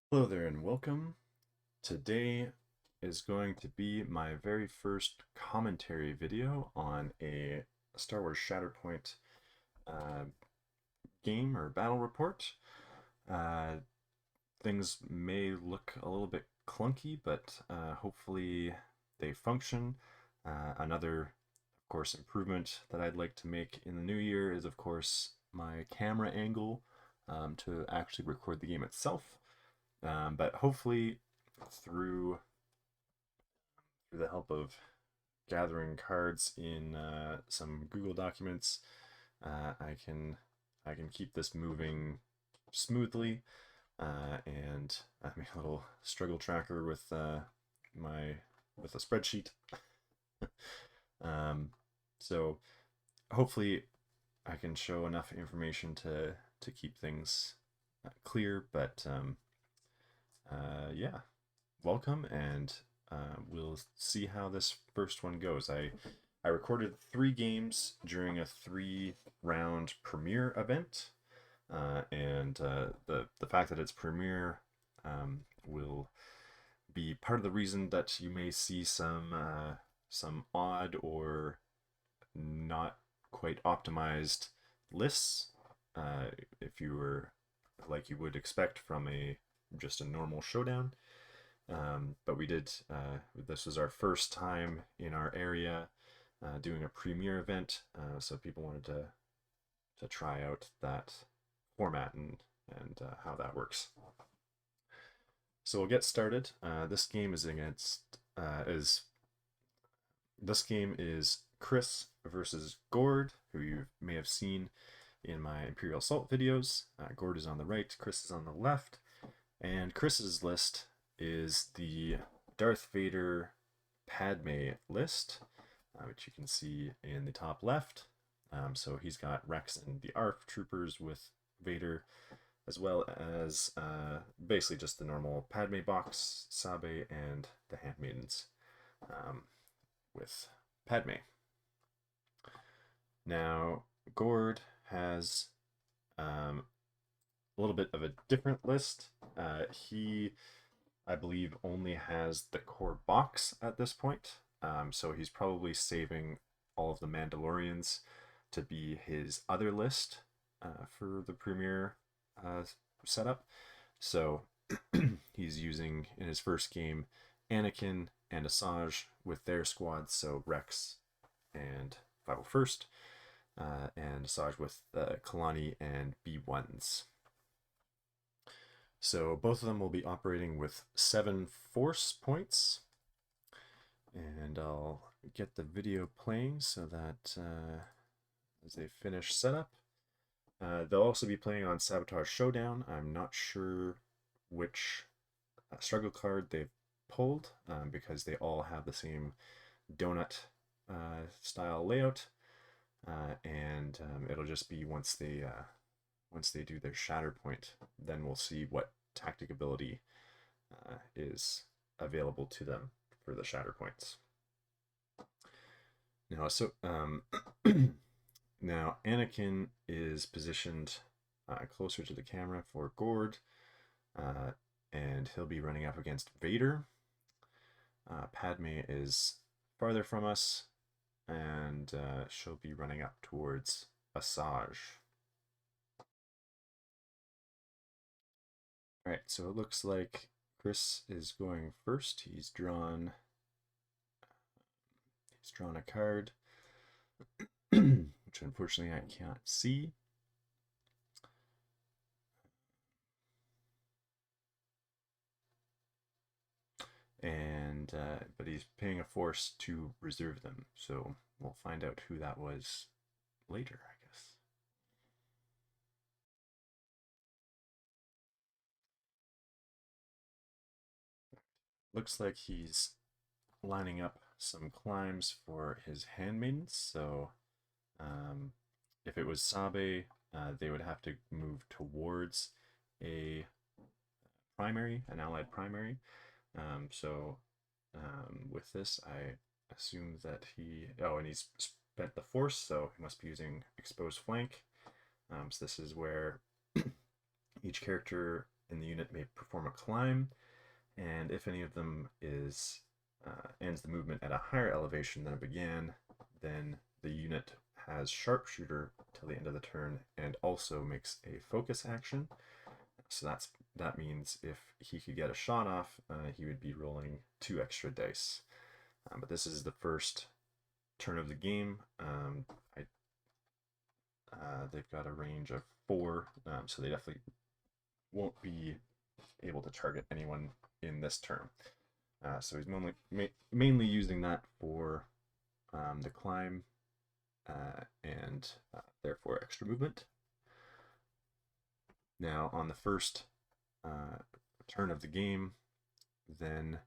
Hello there and welcome. Today is going to be my very first commentary video on a Star Wars Shatterpoint uh, game or battle report. Uh, Things may look a little bit clunky, but hopefully they function. Another, of course, improvement that I'd like to make in the new year is, of course, my camera angle to actually record the game itself. But hopefully, through through the help of gathering cards in some Google documents, I can keep this moving smoothly. And I made a little struggle tracker with my with a spreadsheet. um, so hopefully I can show enough information to keep things clear. But yeah, welcome, and we'll see how this first one goes. I recorded 3 games during a 3-round Premiere event, and the fact that it's Premiere will be part of the reason that you may see some odd or not quite optimized lists, if you were like you would expect from a just a normal showdown. But we did. This was our first time in our area doing a premiere event, so people wanted to try out that format and how that works. So we'll get started. This game is against is this game is Chris versus Gord, who you may have seen in my Imperial Assault videos. Gord is on the right, Chris is on the left, and Chris's list is the Darth Vader Padme list, which you can see in the top left. So he's got Rex and the ARF troopers with Vader, as well as basically just the normal Padme box, Sabe, and the Handmaidens with Padme. Now, Gord has a little bit of a different list. He, I believe, only has the core box at this point, so he's probably saving all of the Mandalorians to be his other list for the Premiere setup. So he's using in his first game Anakin and Asajj with their squads, so Rex and 501st, and Asajj with Kalani and B1s. So both of them will be operating with 7 force points. And I'll get the video playing so that as they finish setup, they'll also be playing on Sabotage Showdown. I'm not sure which struggle card they've pulled because they all have the same donut style layout, and it'll just be once they do their Shatterpoint, then we'll see what tactic ability is available to them for the Shatterpoints. Now, now Anakin is positioned closer to the camera for Gord, and he'll be running up against Vader. Padme is farther from us, and she'll be running up towards Asajj. All right, so it looks like Chris is going first. He's drawn a card, which unfortunately I can't see. And but he's paying a force to reserve them, so we'll find out who that was later, I guess. Looks like he's lining up some climbs for his handmaidens. So if it was Sabe, they would have to move towards a primary, an allied primary. So with this, I assume that and he's spent the force, so he must be using exposed flank. So this is where each character in the unit may perform a climb, and if any of them ends the movement at a higher elevation than it began, then the unit has sharpshooter till the end of the turn and also makes a focus action. So that means if he could get a shot off, he would be rolling 2 extra dice. But this is the first turn of the game. They've got a range of 4, so they definitely won't be able to target anyone in this turn. So he's mainly using that for the climb and therefore extra movement. Now on the first turn of the game, then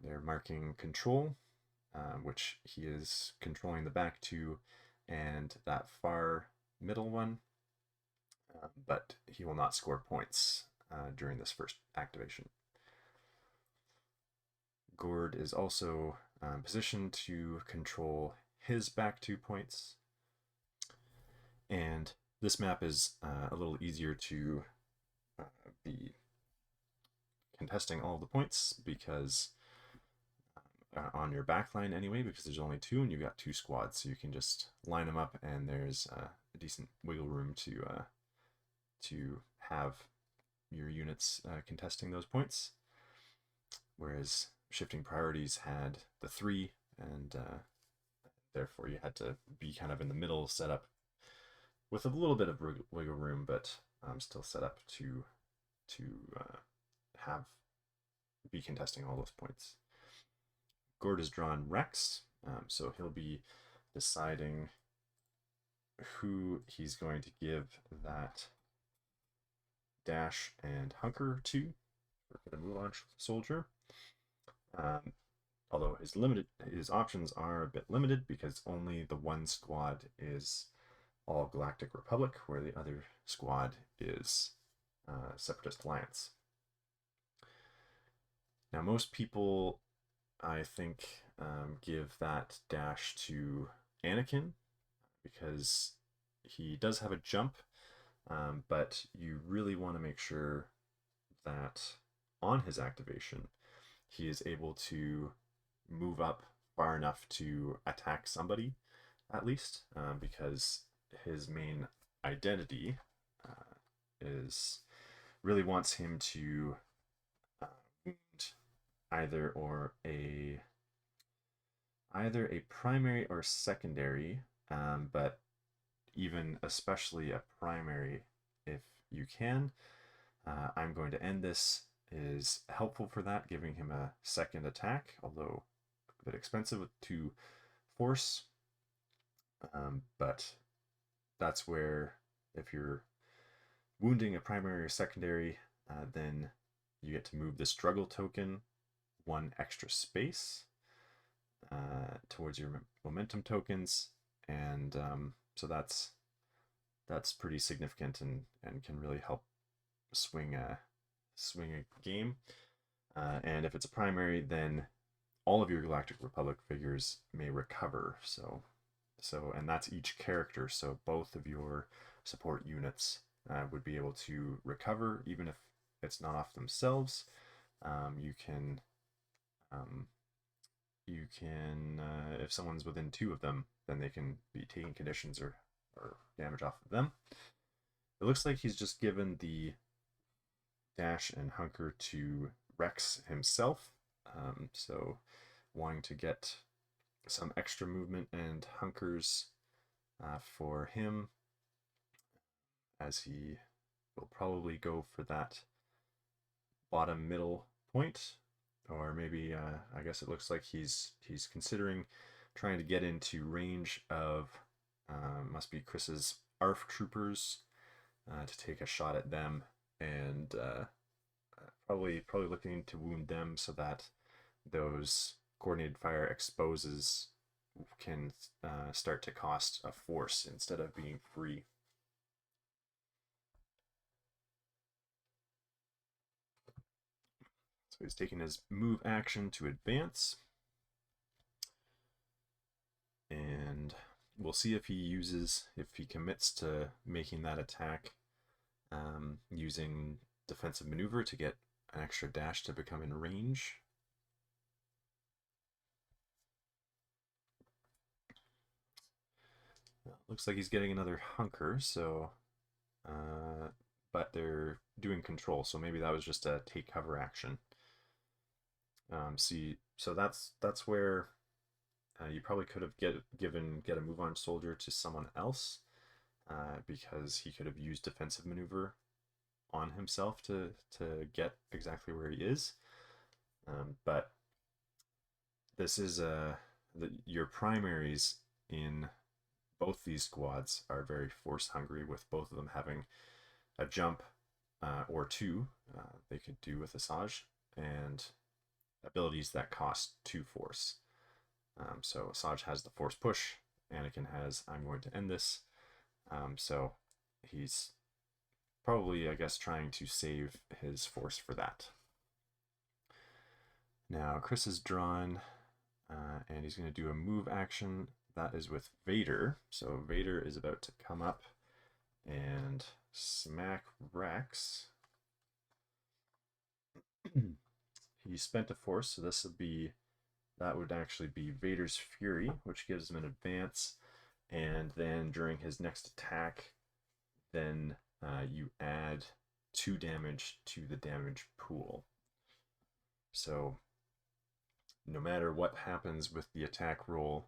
they're marking control, which he is controlling the back 2 and that far middle one, but he will not score points during this first activation. Gord is also positioned to control his back 2 points, and this map is a little easier to be contesting all the points because on your back line anyway, because there's only 2 and you've got 2 squads, so you can just line them up and there's a decent wiggle room to have your units contesting those points. Whereas shifting priorities had the 3, and therefore you had to be kind of in the middle setup with a little bit of wiggle room, but still set up to be contesting all those points. Gord has drawn Rex, so he'll be deciding who he's going to give that dash and hunker to for the Mulan soldier. Although his options are a bit limited because only the one squad is all Galactic Republic, where the other squad is Separatist Alliance. Now, most people, I think, give that dash to Anakin because he does have a jump, but you really want to make sure that on his activation, he is able to move up far enough to attack somebody, at least, because his main identity really wants him to wound either a primary or secondary, but even especially a primary if you can. I'm going to end this is helpful for that, giving him a second attack, although a bit expensive with 2 force. But that's where if you're wounding a primary or secondary, then you get to move the struggle token 1 extra space towards your momentum tokens, and so that's pretty significant and can really help swing a game. And if it's a primary, then all of your Galactic Republic figures may recover. So and that's each character. So both of your support units would be able to recover, even if it's not off themselves. You can if someone's within 2 of them, then they can be taking conditions or damage off of them. It looks like he's just given the dash and hunker to Rex himself, so wanting to get some extra movement and hunkers for him, as he will probably go for that bottom middle point, or maybe I guess it looks like he's considering trying to get into range of must be Chris's ARF troopers to take a shot at them, and probably looking to wound them so that those coordinated fire exposes can start to cost a force instead of being free. So he's taking his move action to advance, and we'll see if he commits to making that attack using defensive maneuver to get an extra dash to become in range. Looks like he's getting another hunker, so but they're doing control, so maybe that was just a take cover action. So that's where you probably could have get a move on soldier to someone else, because he could have used defensive maneuver on himself to get exactly where he is. But this is your primaries in both these squads are very force hungry, with both of them having a jump or two they could do with Asajj, and abilities that cost 2 force. So Asajj has the force push, Anakin has I'm going to end this. So he's probably, I guess, trying to save his force for that. Now Chris is drawn, and he's going to do a move action. That is with Vader. So Vader is about to come up and smack Rex. He spent a force, so that would actually be Vader's Fury, which gives him an advance. And then during his next attack, then you add 2 damage to the damage pool. So no matter what happens with the attack roll,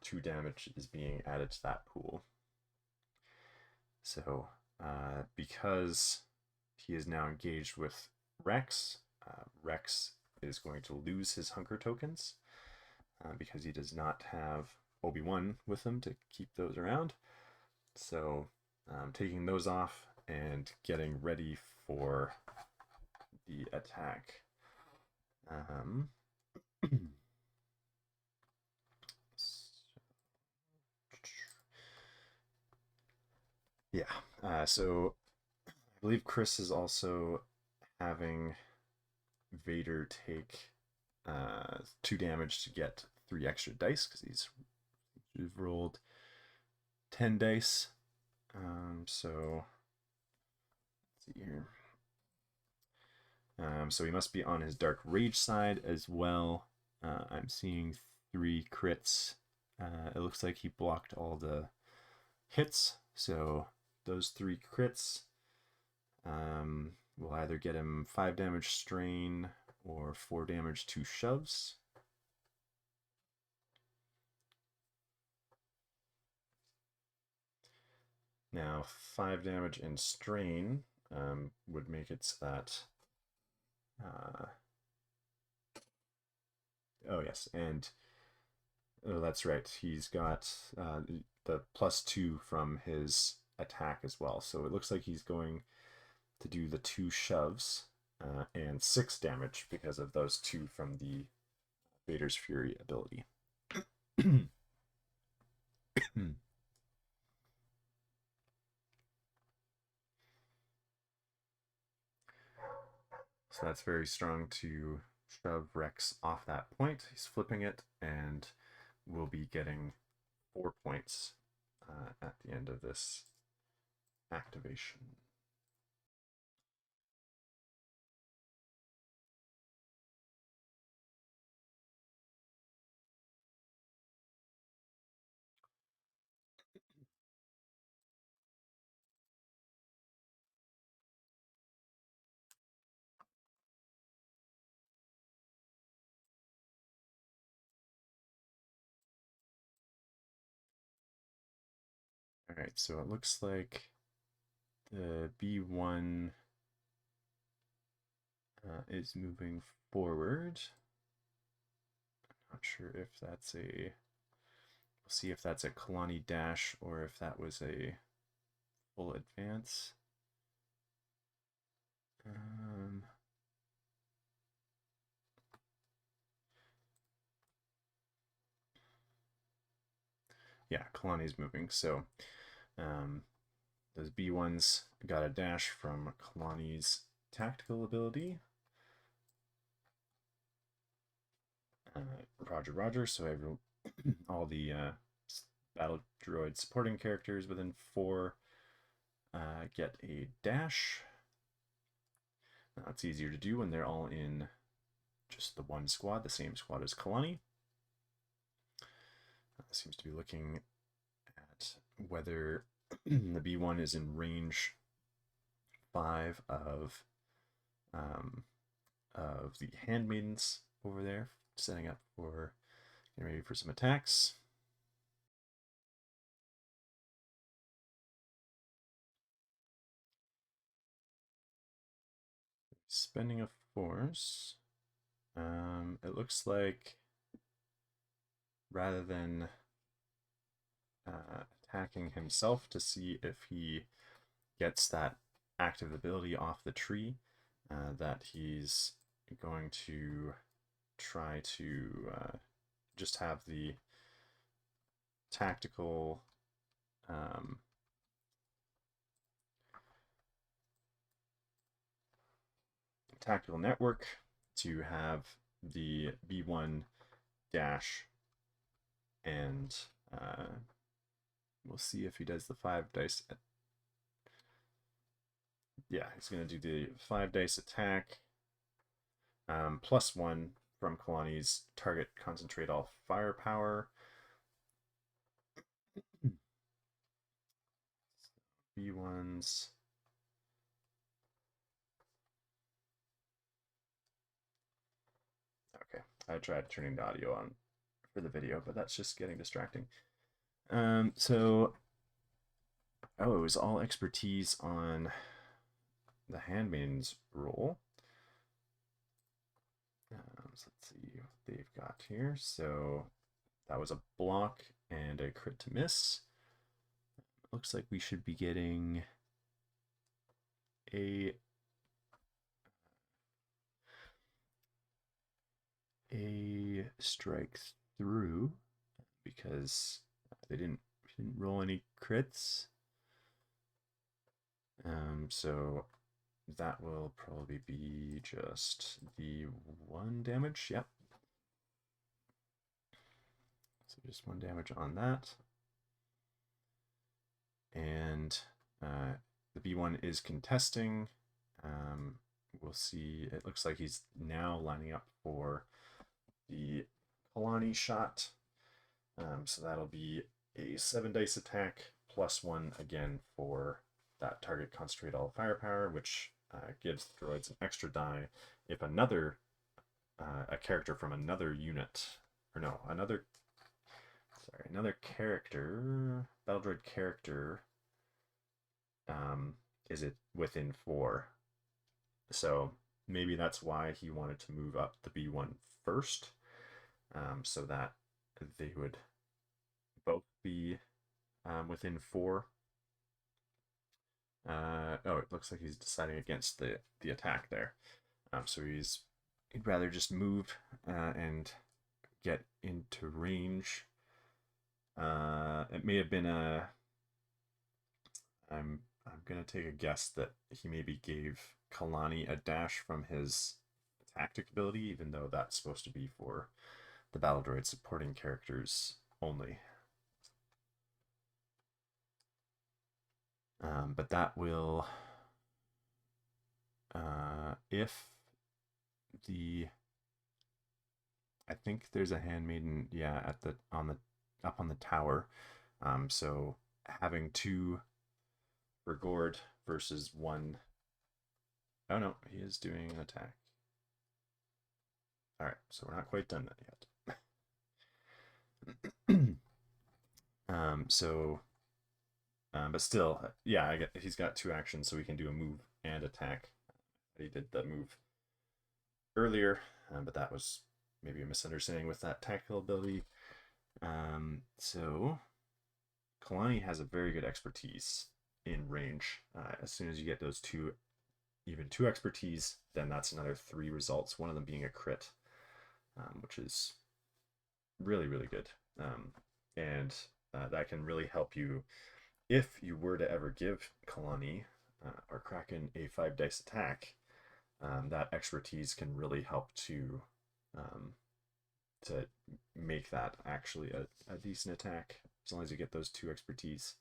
2 damage is being added to that pool. So because he is now engaged with Rex, Rex is going to lose his hunker tokens because he does not have Obi-Wan with him to keep those around. So taking those off and getting ready for the attack. Yeah, so I believe Chris is also having Vader take 2 damage to get 3 extra dice, because he's rolled 10 dice. So let's see here. So he must be on his Dark Rage side as well. I'm seeing 3 crits. It looks like he blocked all the hits, so those 3 crits will either get him 5 damage strain or 4 damage to shoves. Now 5 damage in strain would make it so that oh yes, and oh, that's right, he's got the +2 from his attack as well, so it looks like he's going to do the 2 shoves and 6 damage because of those 2 from the Vader's Fury ability. So that's very strong to shove Rex off that point. He's flipping it and will be getting 4 points at the end of this activation. All right, so it looks like the B1 is moving forward. I'm not sure if that's we'll see if that's a Kalani dash or if that was a full advance. Yeah, Kalani's moving, so those B1s got a dash from Kalani's tactical ability. Roger, Roger. So all the battle droid supporting characters within 4 get a dash. Now, it's easier to do when they're all in just the one squad, the same squad as Kalani. Seems to be looking at whether the B1 is in range 5 of the handmaidens over there, setting up for getting ready for some attacks. Spending a force. It looks like rather than attacking himself to see if he gets that active ability off the tree, that he's going to try to just have the tactical network to have the B1 dash, and we'll see if he does the 5 dice. Yeah, he's going to do the 5 dice attack, +1 from Kalani's target concentrate all firepower. B1s. Okay, I tried turning the audio on for the video, but that's just getting distracting. So, it was all expertise on the handmaid's role. So let's see what they've got here. So that was a block and a crit to miss. Looks like we should be getting a strike through because they didn't roll any crits. So that will probably be just the 1 damage. Yep. So just 1 damage on that. And the B1 is contesting. We'll see. It looks like he's now lining up for the Kalani shot. So that'll be a 7 dice attack +1 again for that target concentrate all firepower, which gives the droids an extra die if another a character from another unit, or no, another character, battle droid character, is it within 4. So maybe that's why he wanted to move up the B1 first, so that they would both be within 4. Oh, it looks like he's deciding against the attack there. So he'd rather just move and get into range. It may have been I'm gonna take a guess that he maybe gave Kalani a dash from his tactic ability, even though that's supposed to be for the battle droid supporting characters only. But that will, if I think there's a handmaiden, yeah, up on the tower. So having 2 for Gord versus 1. Oh no, he is doing an attack. All right, so we're not quite done that yet. But still, yeah, he's got 2 actions, so he can do a move and attack. He did the move earlier, but that was maybe a misunderstanding with that tactical ability. So Kalani has a very good expertise in range. As soon as you get those 2 expertise, then that's another 3 results, one of them being a crit, which is really, really good. And that can really help you if you were to ever give Kalani or Kraken a 5 dice attack. That expertise can really help to make that actually a decent attack, as long as you get those 2 expertise.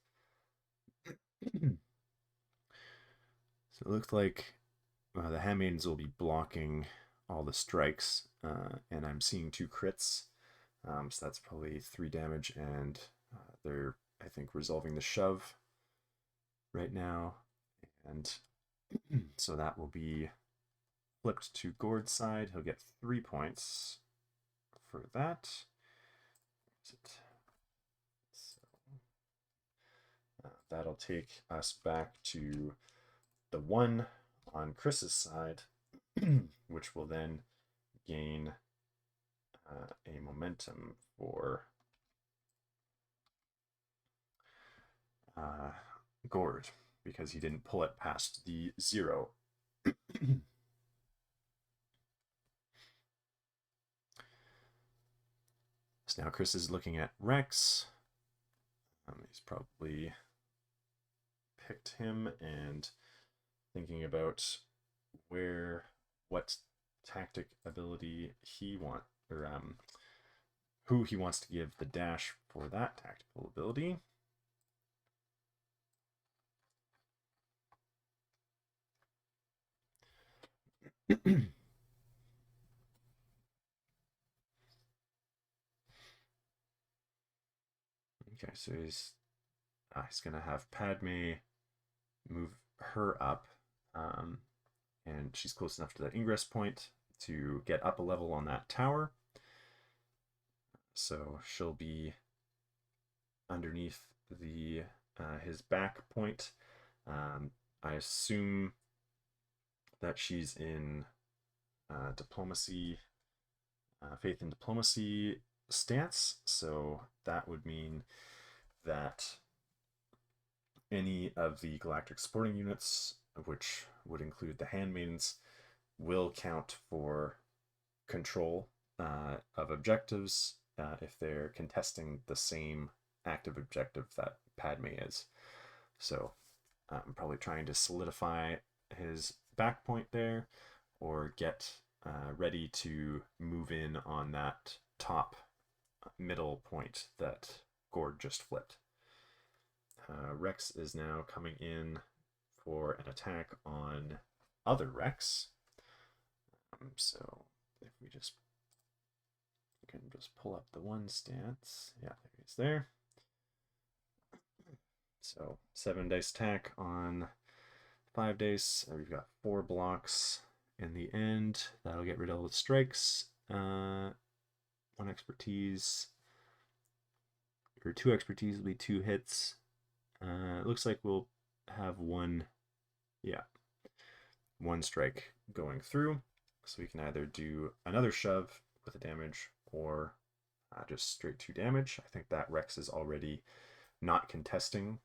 So it looks like the handmaidens will be blocking all the strikes, and I'm seeing 2 crits, so that's probably 3 damage, and they're, I think, resolving the shove right now, and so that will be flipped to Gord's side. He'll get 3 points for that. So, that'll take us back to the 1 on Chris's side, which will then gain a momentum for Gord, because he didn't pull it past the 0. So now Chris is looking at Rex. He's probably picked him and thinking about what tactic ability he wants, or who he wants to give the dash for that tactical ability. Okay, so he's gonna have Padme move her up, and she's close enough to that ingress point to get up a level on that tower. So she'll be underneath the his back point. I assume that she's in diplomacy, faith and diplomacy stance. So that would mean that any of the galactic supporting units, which would include the handmaidens, will count for control of objectives if they're contesting the same active objective that Padme is. So I'm probably trying to solidify his back point there, or get ready to move in on that top middle point that Gord just flipped. Rex is now coming in for an attack on other Rex. So if we can just pull up the 1 stance. Yeah, there he is there. So 7 dice attack on 5 dice. We've got 4 blocks in the end. That'll get rid of all the strikes. 1 expertise, or 2 expertise will be 2 hits. It looks like we'll have 1 strike going through. So we can either do another shove with a damage, or just straight 2 damage. I think that Rex is already not contesting.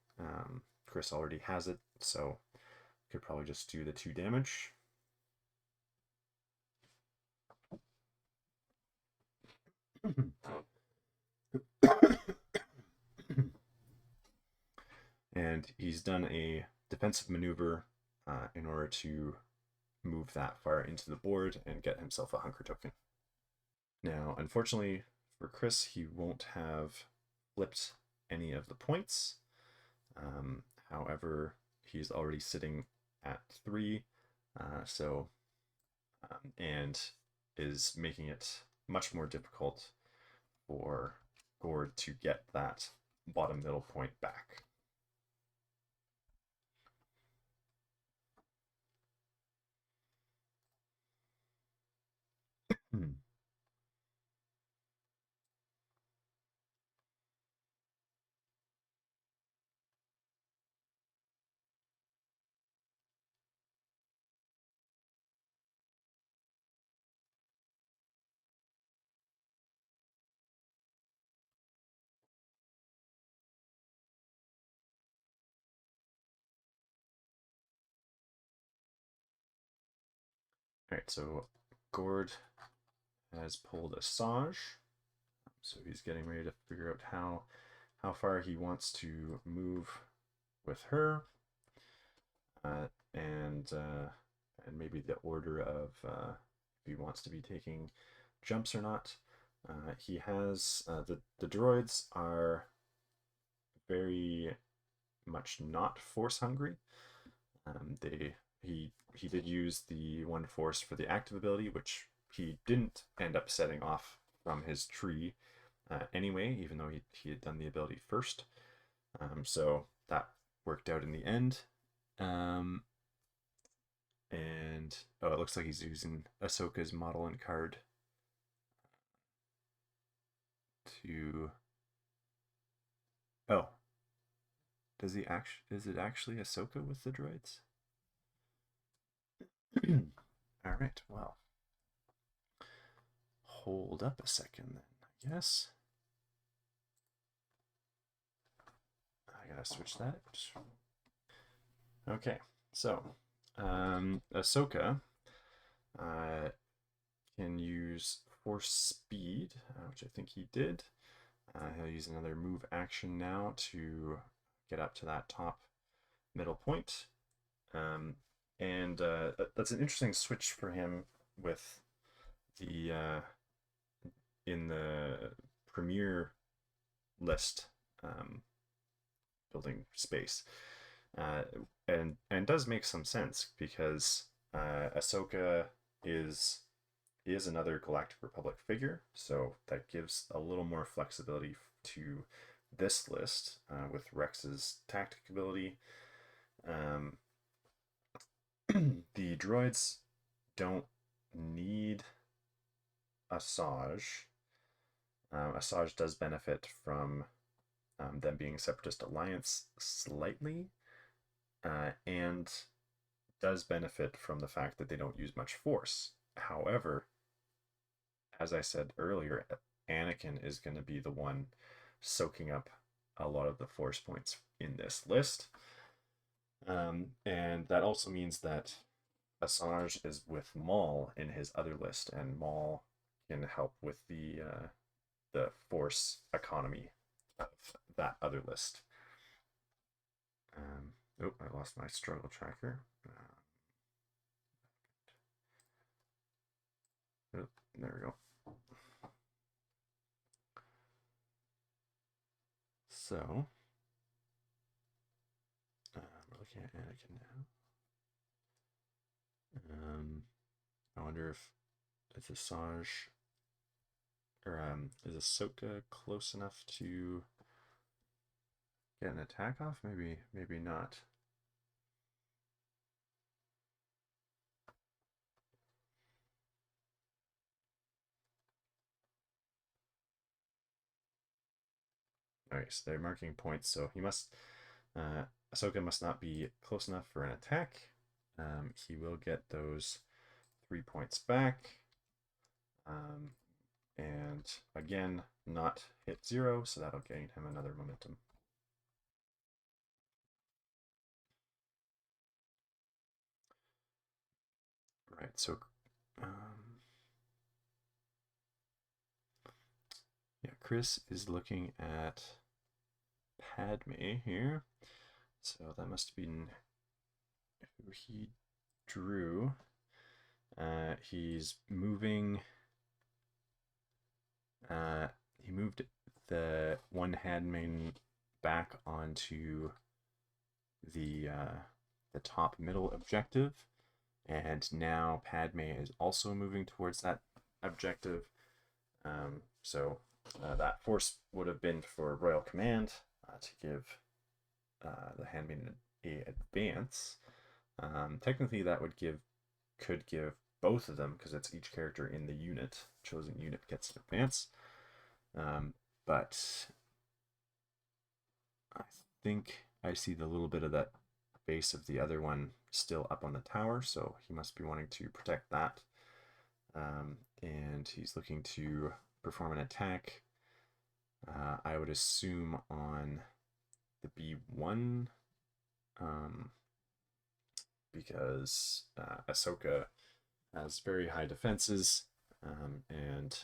Chris already has it, so could probably just do the 2 damage. And he's done a defensive maneuver in order to move that far into the board and get himself a hunker token. Now, unfortunately for Chris, he won't have flipped any of the points. However, he's already sitting at 3, and is making it much more difficult for Gord to get that bottom middle point back. Alright, so Gord has pulled Asajj, so he's getting ready to figure out how far he wants to move with her, and maybe the order of if he wants to be taking jumps or not. He has the droids are very much not force hungry. They he did use the one force for the active ability, which he didn't end up setting off from his tree anyway, even though he had done the ability first. So that worked out in the end. And oh, it looks like he's using Ahsoka's model and card to. Oh, does he actually? Is it actually Ahsoka with the droids? All right. Well, hold up a second then. I guess I gotta switch that. Okay. So, Ahsoka can use force speed, which I think he did. He'll use another move action now to get up to that top middle point. And that's an interesting switch for him with the in the Premiere list building space. And does make some sense because Ahsoka is another Galactic Republic figure, so that gives a little more flexibility to this list with Rex's tactic ability. The droids don't need Asajj. Asajj does benefit from them being a Separatist alliance slightly, and does benefit from the fact that they don't use much force. However, as I said earlier, Anakin is going to be the one soaking up a lot of the force points in this list. And that also means that Asajj is with Maul in his other list, and Maul can help with the force economy of that other list. Oh, I lost my struggle tracker. Oh, there we go. So, we're looking at Anakin now. I wonder if it's Asajj or is Ahsoka close enough to get an attack off? Maybe not. Alright, so they're marking points, so he must Ahsoka must not be close enough for an attack. He will get those 3 points back. And again, not hit 0, so that'll gain him another momentum. Right, so yeah, Chris is looking at Padme here. So that must have been who he drew. He's moving. He moved the one handmaiden back onto the top middle objective, and now Padme is also moving towards that objective. So that force would have been for Royal Command to give the handmaiden a advance. Technically, that could give both of them, because it's each character in the unit. Chosen unit gets an advance. But I think I see the little bit of that base of the other one still up on the tower, so he must be wanting to protect that. And he's looking to perform an attack. I would assume on the B1, because Ahsoka has very high defenses and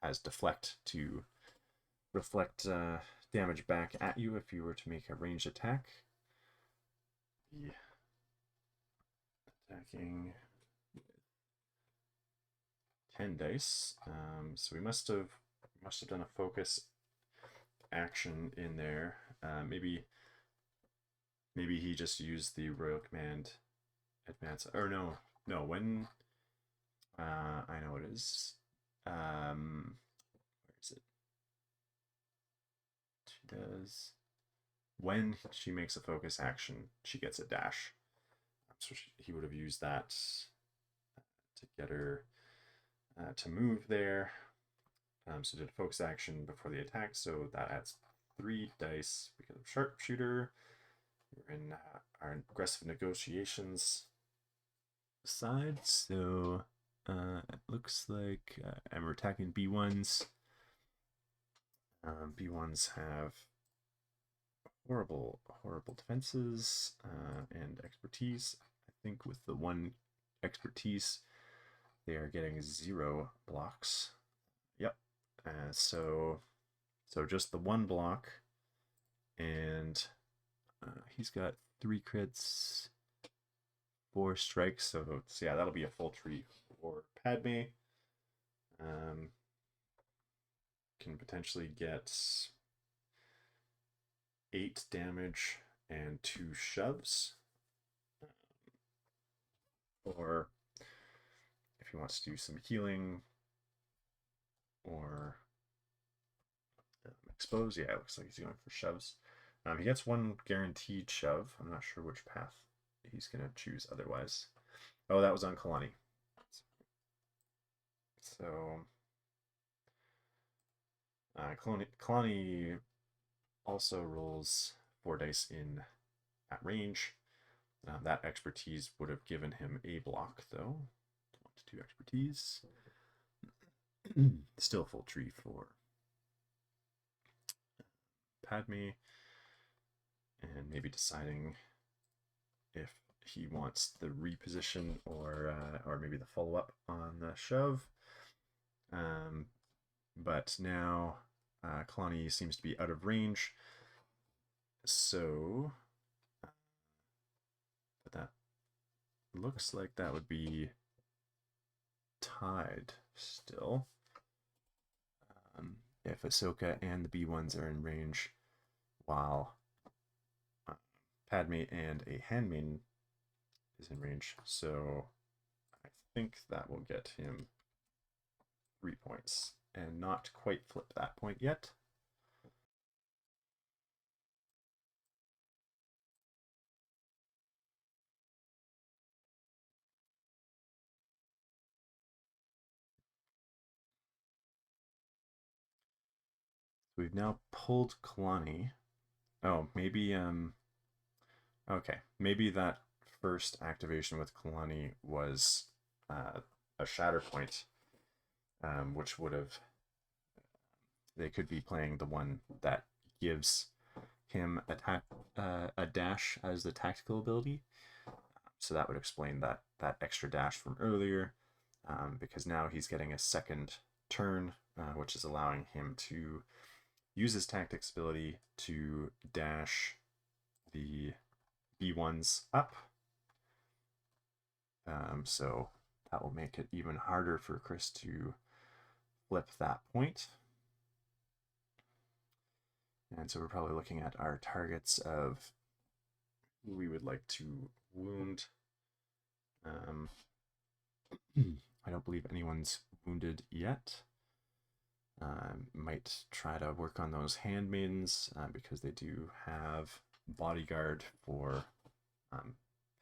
has deflect to reflect damage back at you if you were to make a ranged attack. Yeah. Attacking 10 dice. So we must have done a focus action in there. Maybe Maybe he just used the Royal Command advance. Or no, when I know it is. Where is it? She does when she makes a focus action, she gets a dash. So he would have used that to get her to move there. So did a focus action before the attack, so that adds 3 dice because of sharpshooter. We're in our aggressive negotiations side, so it looks like we're attacking B1s. B1s have horrible defenses and expertise. I think with the 1 expertise, they are getting 0 blocks. Yep. So just the 1 block, and he's got 3 crits, 4 strikes. So yeah, that'll be a full tree for Padme. Can potentially get 8 damage and 2 shoves. Or if he wants to do some healing or expose, yeah, it looks like he's going for shoves. He gets 1 guaranteed shove. I'm not sure which path he's going to choose otherwise. Oh, that was on Kalani. So Kalani also rolls 4 dice in at range. That expertise would have given him a block, though. 1 to 2 expertise. Still full tree for Padme, and maybe deciding if he wants the reposition or maybe the follow-up on the shove. But now Kalani seems to be out of range, so but that looks like that would be tied still. If Ahsoka and the B1s are in range, while Padme and a handmaiden is in range. So I think that will get him 3 points, and not quite flip that point yet. We've now pulled Kalani. Oh, maybe okay, maybe that first activation with Kalani was a Shatterpoint, which would have, they could be playing the one that gives him a dash as the tactical ability. So that would explain that extra dash from earlier, because now he's getting a second turn, which is allowing him to use his tactics ability to dash the B1s up. So that will make it even harder for Chris to flip that point. And so we're probably looking at our targets of who we would like to wound. I don't believe anyone's wounded yet. Might try to work on those handmaidens because they do have bodyguard for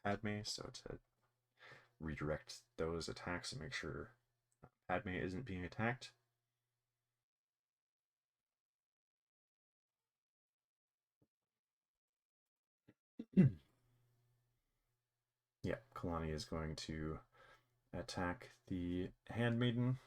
Padme, so to redirect those attacks and make sure Padme isn't being attacked. Yeah, Kalani is going to attack the handmaiden.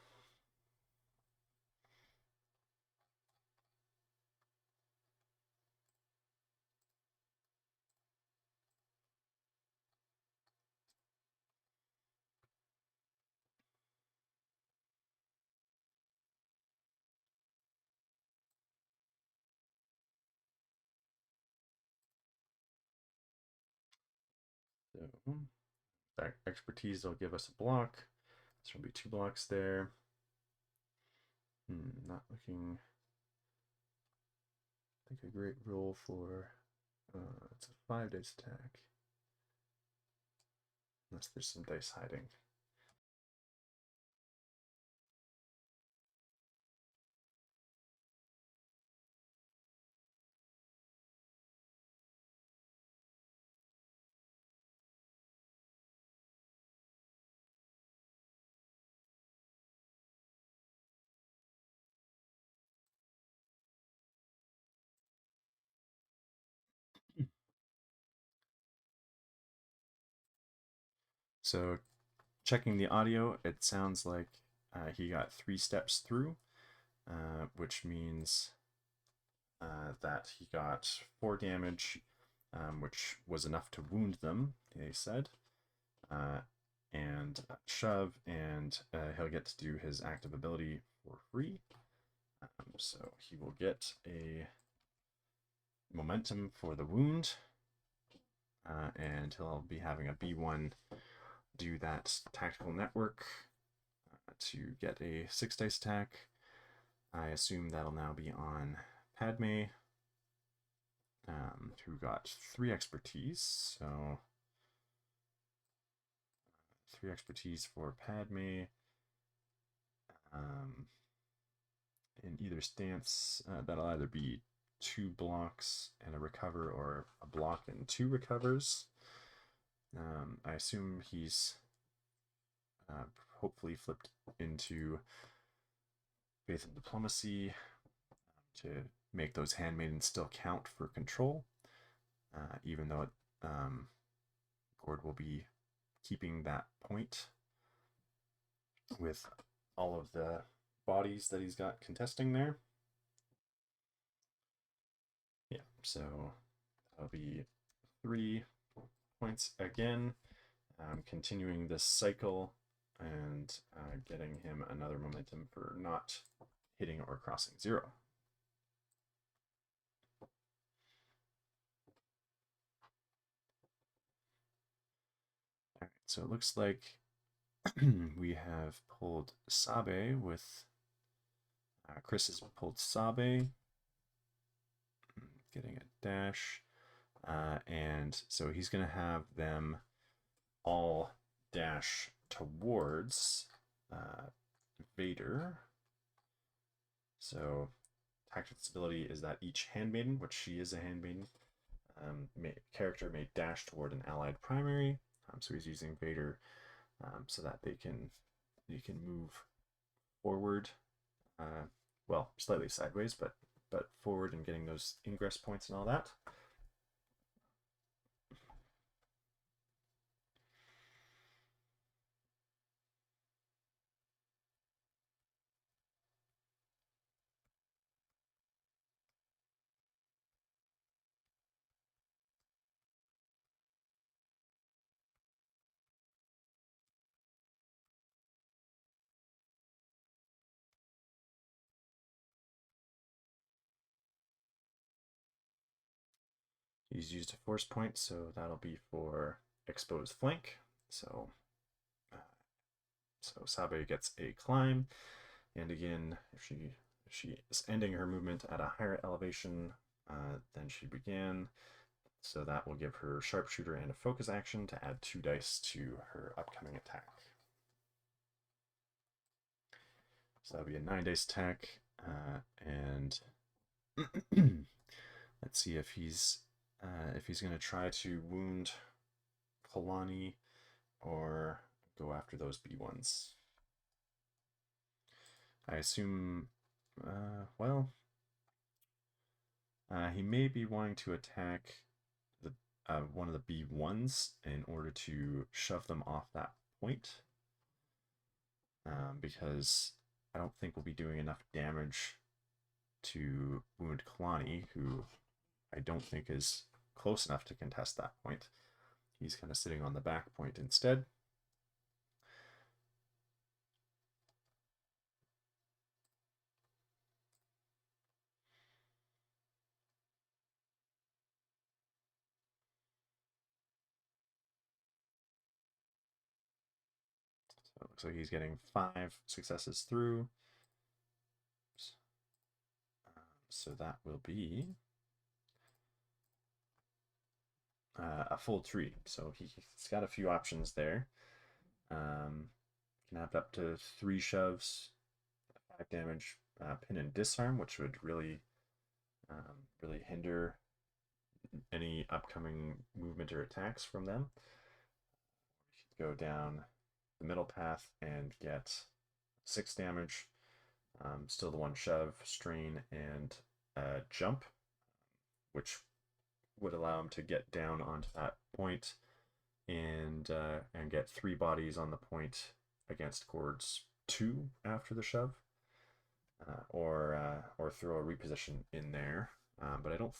So that expertise will give us a block. So there'll be 2 blocks there. Not looking like a great roll for It's a 5 dice attack. Unless there's some dice hiding. So checking the audio, it sounds like he got 3 steps through, which means that he got 4 damage, which was enough to wound them, they said. And shove, and he'll get to do his active ability for free. So he will get a momentum for the wound, and he'll be having a B1 do that tactical network to get a 6 dice attack. I assume that'll now be on Padme, who got 3 expertise. So 3 expertise for Padme. In either stance, that'll either be 2 blocks and a recover, or a block and 2 recovers. I assume he's hopefully flipped into faith and diplomacy to make those handmaidens still count for control, even though Gord will be keeping that point with all of the bodies that he's got contesting there. Yeah, so that'll be 3 points again, continuing this cycle and getting him another momentum for not hitting or crossing 0. All right, so it looks like we have pulled Sabe with Chris has pulled Sabe, getting a dash, and so he's going to have them all dash towards Vader. So tactical ability is that each handmaiden, which she is a handmaiden, character may dash toward an allied primary. So he's using Vader so that they can move forward, well, slightly sideways, but forward, and getting those ingress points and all that. He's used a force point, so that'll be for exposed flank. So Sabe gets a climb, and again, if she is ending her movement at a higher elevation than she began, so that will give her sharpshooter and a focus action to add 2 dice to her upcoming attack. So that'll be a 9 dice attack, and let's see if he's going to try to wound Kalani or go after those B1s. I assume, well, he may be wanting to attack the one of the B1s in order to shove them off that point, because I don't think we'll be doing enough damage to wound Kalani, who I don't think is close enough to contest that point. He's kind of sitting on the back point instead. So it looks like he's getting 5 successes through. So that will be a full tree. So he's got a few options there. Can have up to 3 shoves, 5 damage, pin and disarm, which would really really hinder any upcoming movement or attacks from them. You could go down the middle path and get 6 damage, still the 1 shove, strain, and jump, which would allow him to get down onto that point and get 3 bodies on the point against Gord's 2 after the shove, or throw a reposition in there. But I don't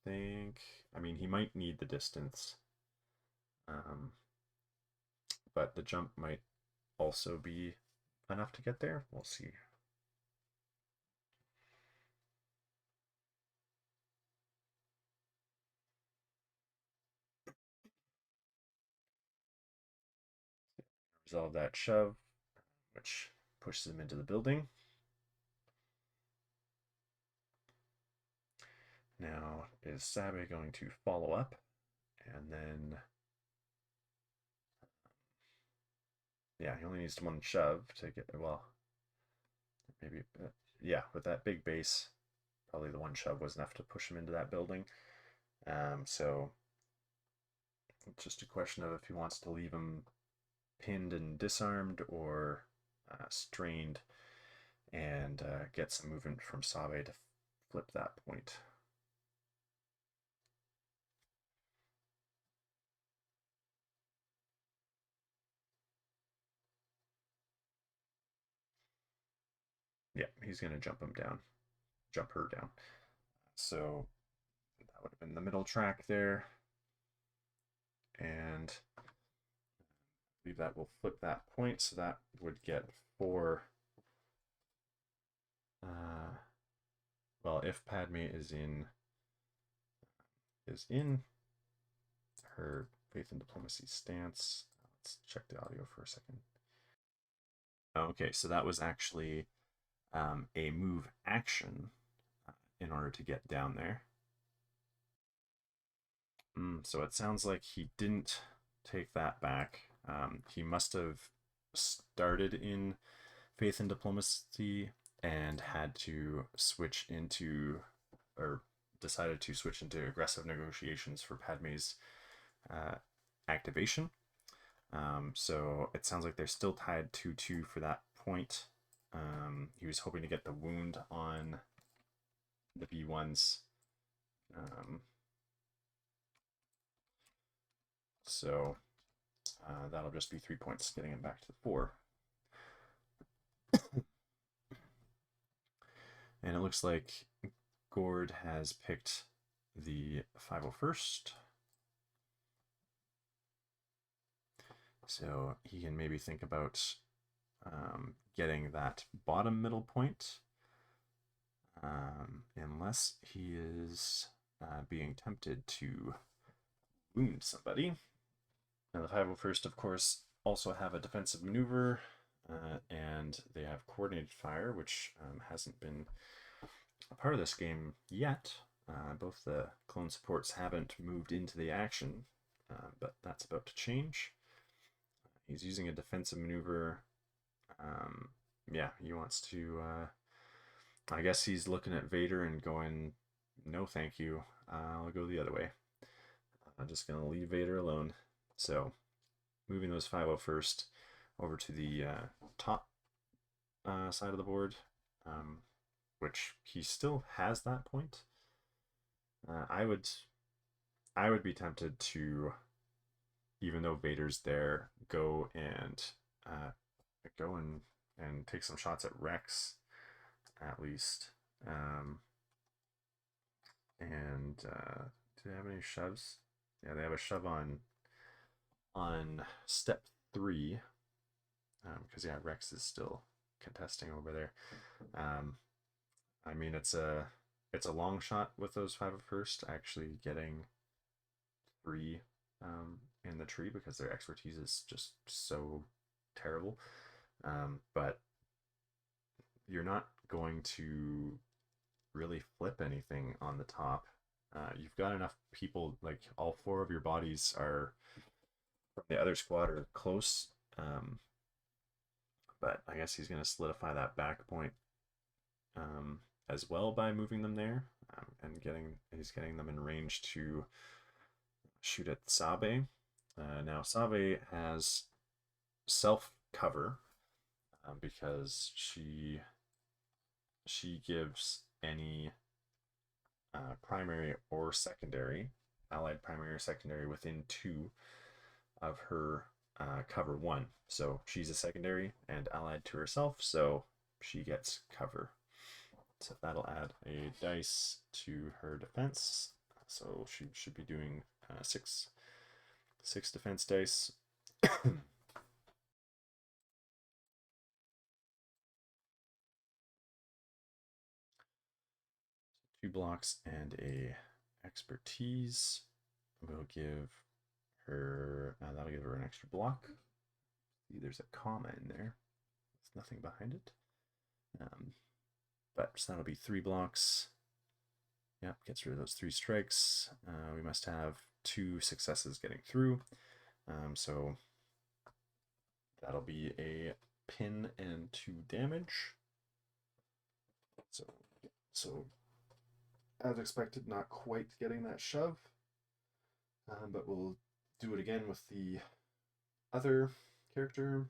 think. I mean, he might need the distance, but the jump might also be enough to get there. We'll see. Resolve that shove, which pushes him into the building. Now, is Sabe going to follow up? And then, yeah, he only needs 1 shove to get, well, maybe, yeah, with that big base, probably the 1 shove was enough to push him into that building. So it's just a question of if he wants to leave him pinned and disarmed, or strained, and get some movement from Sabe to flip that point. Yeah, he's going to jump him down, jump her down. So that would have been the middle track there. And I believe that will flip that point, so that would get 4. Well, if Padme is in her faith and diplomacy stance. Let's check the audio for a second. Okay, so that was actually a move action in order to get down there. So it sounds like he didn't take that back. He must have started in faith and diplomacy and had to switch into, or decided to switch into aggressive negotiations for Padme's activation. So it sounds like they're still tied 2-2 for that point. He was hoping to get the wound on the B1s. So that'll just be 3 points, getting him back to 4. And it looks like Gord has picked the 501st. So he can maybe think about getting that bottom middle point, unless he is being tempted to wound somebody. Now the 501st, of course, also have a defensive maneuver, and they have coordinated fire, which hasn't been a part of this game yet. Both the clone supports haven't moved into the action, but that's about to change. He's using a defensive maneuver. Yeah, he wants to, I guess he's looking at Vader and going, no thank you, I'll go the other way. I'm just going to leave Vader alone. So moving those 501st over to the top side of the board, which he still has that point. I would be tempted to, even though Vader's there, go and take some shots at Rex, at least. And do they have any shoves? Yeah, they have a shove on step 3, because yeah, Rex is still contesting over there. I mean, it's a long shot with those 501st actually getting 3 in the tree, because their expertise is just so terrible. But you're not going to really flip anything on the top. You've got enough people, like all four of your bodies are from the other squad are close. But I guess he's going to solidify that back point as well by moving them there, and he's getting them in range to shoot at Sabe. Now Sabe has self cover because she gives any primary or secondary, allied primary or secondary within 2 of her cover 1. So she's a secondary and allied to herself, so she gets cover. So that'll add a dice to her defense. So she should be doing 6 defense dice. 2 blocks and a expertise will give her, that'll give her an extra block. See, there's a comma in there. There's nothing behind it. But so that'll be 3 blocks. Yep, gets rid of those 3 strikes. We must have 2 successes getting through. So that'll be a pin and 2 damage. So as expected, not quite getting that shove. But we'll do it again with the other character.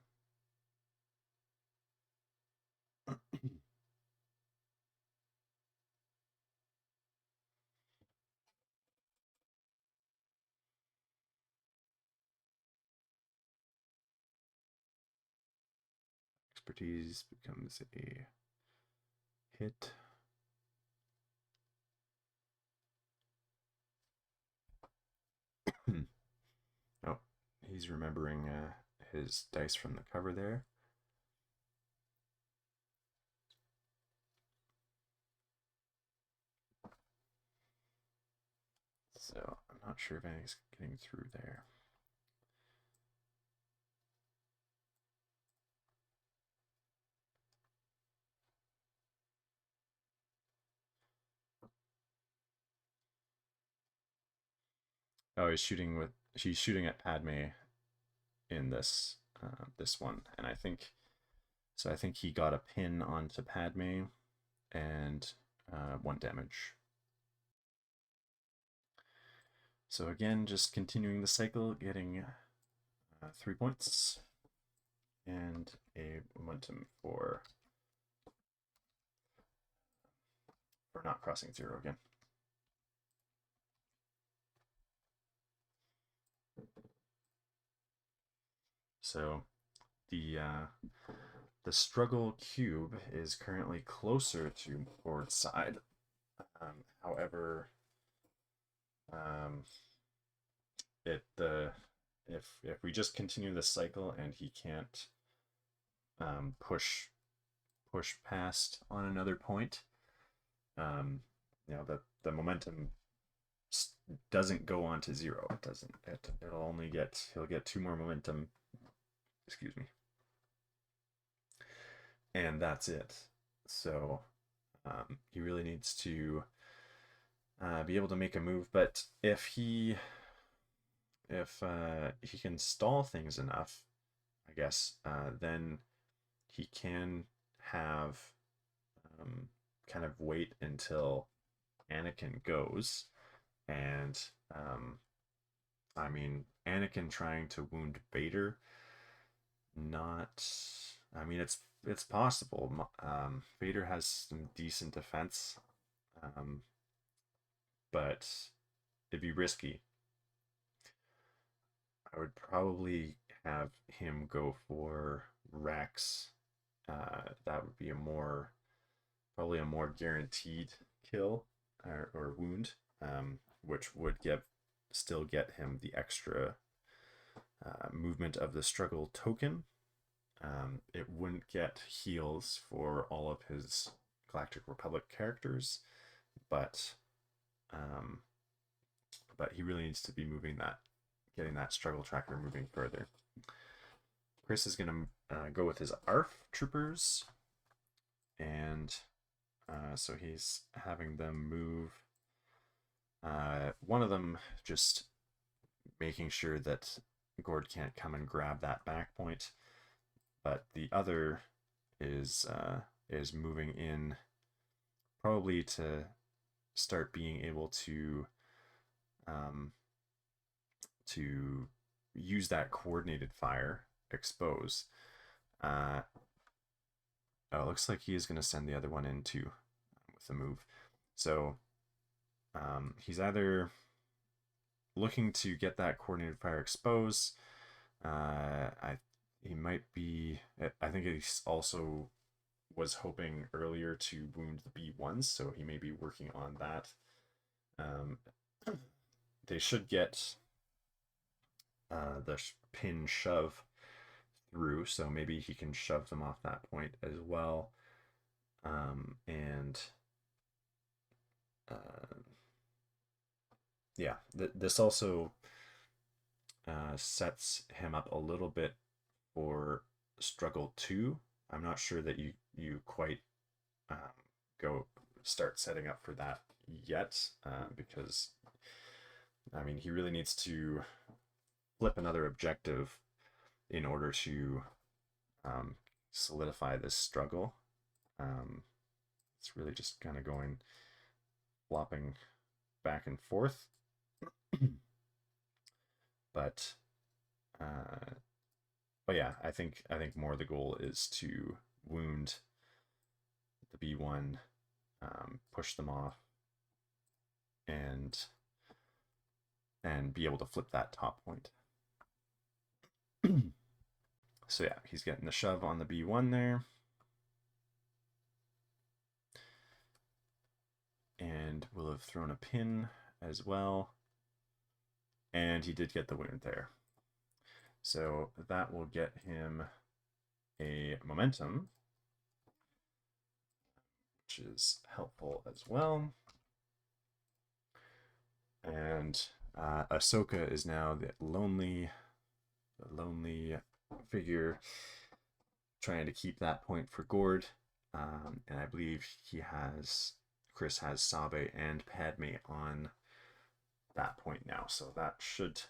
Expertise becomes a hit. Oh, he's remembering his dice from the cover there. So I'm not sure if anything's getting through there. Oh, she's shooting at Padme in this this one, and I think he got a pin onto Padme and 1 damage. So again, just continuing the cycle, getting 3 points and a momentum for not crossing 0 again. So the struggle cube is currently closer to Gord's side. However, if we just continue this cycle and he can't push past on another point, you know, the momentum doesn't go on to 0. It doesn't. It'll only he'll get 2 more momentum. Excuse me. And that's it. So he really needs to be able to make a move. But if he can stall things enough, I guess, then he can have kind of wait until Anakin goes. And I mean, Anakin trying to wound Vader, I mean, it's possible. Vader has some decent defense, but it'd be risky. I would probably have him go for Rex. That would be probably a more guaranteed kill or wound, which would still get him the extra movement of the struggle token. It wouldn't get heals for all of his Galactic Republic characters, but he really needs to be getting that struggle tracker moving further. Chris is going to go with his ARF troopers, and so he's having them move One of them just making sure that Gord can't come and grab that back point, but the other is moving in probably to start being able um, to use that coordinated fire, expose. Oh, it looks like he is going to send the other one in too with the move. So he's either looking to get that coordinated fire expose. He might be. I think he also was hoping earlier to wound the B1s, so he may be working on that. They should get the pin shove through, so maybe he can shove them off that point as well. And yeah, this also sets him up a little bit for struggle 2. I'm not sure that you quite go start setting up for that yet, because I mean he really needs to flip another objective in order to solidify this struggle. It's really just kind of going flopping back and forth. but yeah, I think more the goal is to wound the B1, push them off, and be able to flip that top point. So yeah, he's getting the shove on the B1 there. And we'll have thrown a pin as well. And he did get the wound there. So that will get him a momentum, which is helpful as well. And Ahsoka is now the lonely figure trying to keep that point for Gord. And I believe Chris has Sabe and Padme on that point now. So that should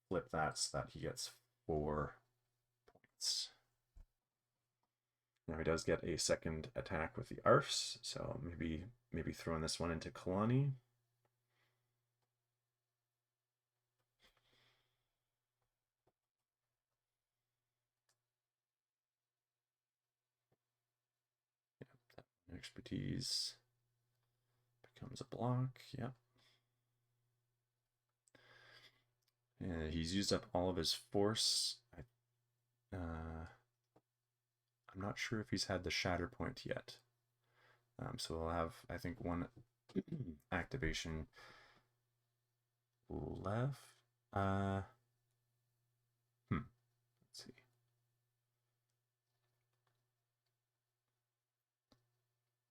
flip that so that he gets 4 points. Now he does get a second attack with the Arfs, so maybe throwing this one into Kalani. Expertise becomes a block. Yep. And he's used up all of his force. I'm not sure if he's had the Shatterpoint yet. So we'll have, I think, one activation left. Let's see.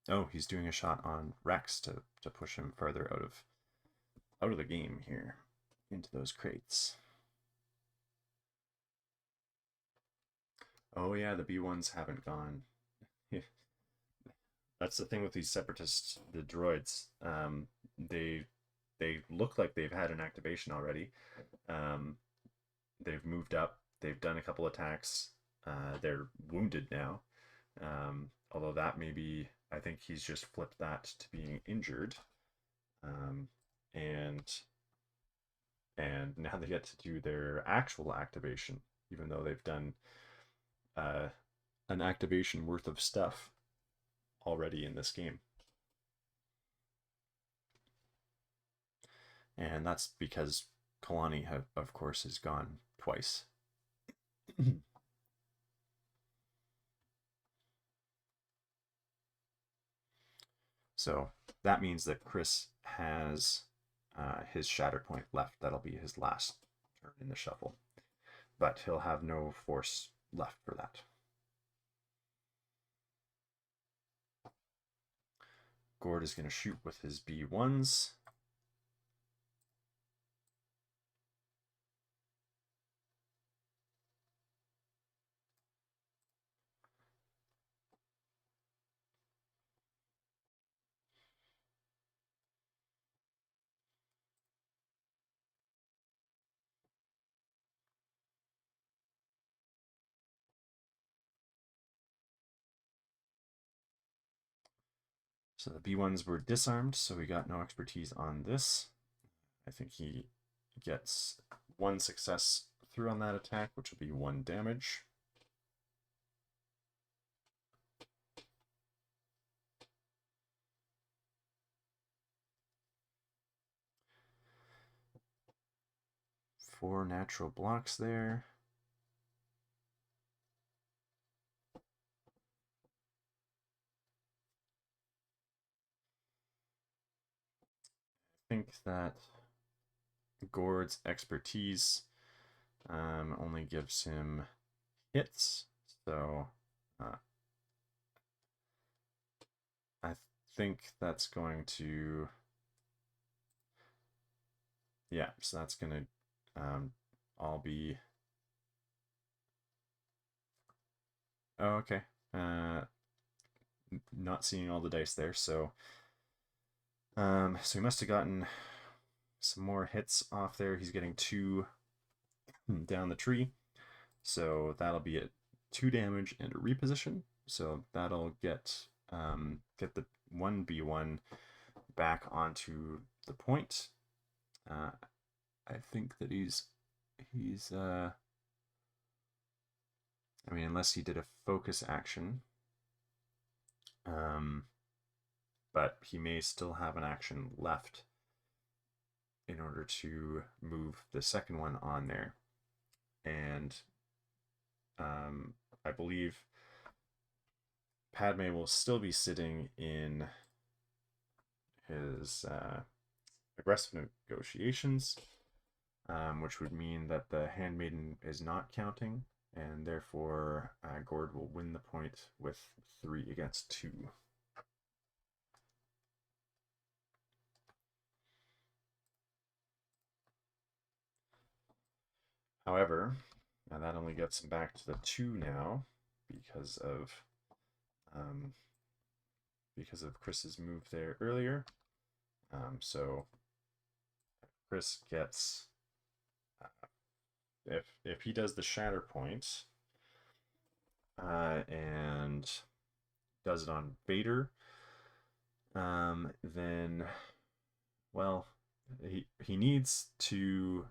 Oh, he's doing a shot on Rex to push him further out of the game here into those crates. Oh yeah, the B1s haven't gone. That's the thing with these separatists, the droids. They look like they've had an activation already. They've moved up. They've done a couple attacks. They're wounded now. Although that may be, I think he's just flipped that to being injured. And now they get to do their actual activation, even though they've done an activation worth of stuff already in this game. And that's because Kalani, of course, has gone twice. So that means that Chris has his Shatterpoint left. That'll be his last turn in the shuffle. But he'll have no force left for that. Gord is going to shoot with his B1s. So the B1s were disarmed, so we got no expertise on this. I think he gets 1 success through on that attack, which will be 1 damage. Four natural blocks there. I think that Gord's expertise only gives him hits, so I think that's going to, yeah, so that's going to all be, oh, okay, not seeing all the dice there, so so he must have gotten some more hits off there. He's getting 2 down the tree, so that'll be at 2 damage and a reposition. So that'll get the 1B1 back onto the point. I think that he's I mean, unless he did a focus action, but he may still have an action left in order to move the second one on there. And I believe Padme will still be sitting in his aggressive negotiations, which would mean that the handmaiden is not counting, and therefore Gord will win the point with 3 against 2. However, that only gets him back to the 2 now because of Chris's move there earlier. So Chris gets, if he does the Shatterpoint and does it on Vader, then, well, he needs to,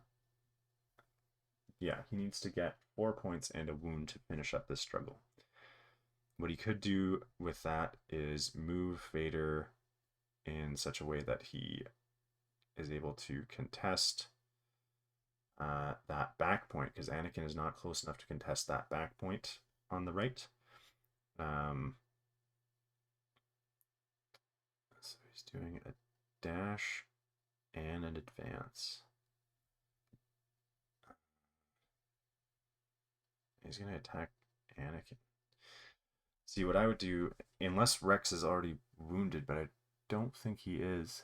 yeah, he needs to get 4 points and a wound to finish up this struggle. What he could do with that is move Vader in such a way that he is able to contest that back point, because Anakin is not close enough to contest that back point on the right. So he's doing a dash and an advance. He's going to attack Anakin. See, what I would do, unless Rex is already wounded, but I don't think he is.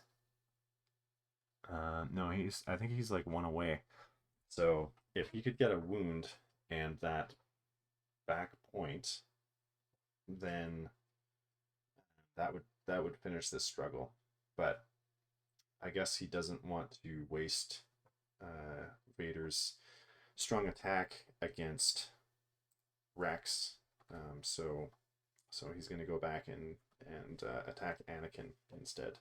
No, I think he's like 1 away. So if he could get a wound and that back point, then that would finish this struggle. But I guess he doesn't want to waste Vader's strong attack against Rex. So he's going to go back and attack Anakin instead.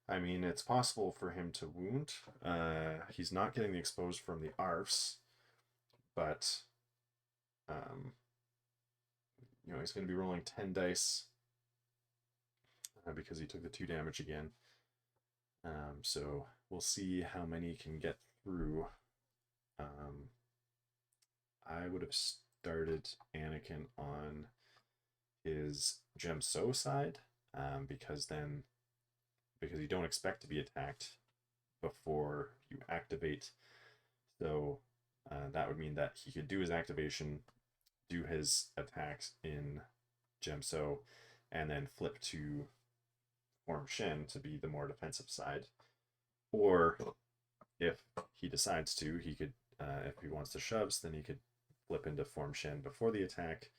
I mean, it's possible for him to wound. He's not getting the exposed from the ARFs, but he's going to be rolling 10 dice because he took the 2 damage again. So we'll see how many he can get through. I would have started Anakin on his Gemso side, because you don't expect to be attacked before you activate. So that would mean that he could do his activation, do his attacks in Gemso, and then flip to Form Shen to be the more defensive side. Or if he decides to, he could, if he wants to shoves, then he could flip into Form Shen before the attack,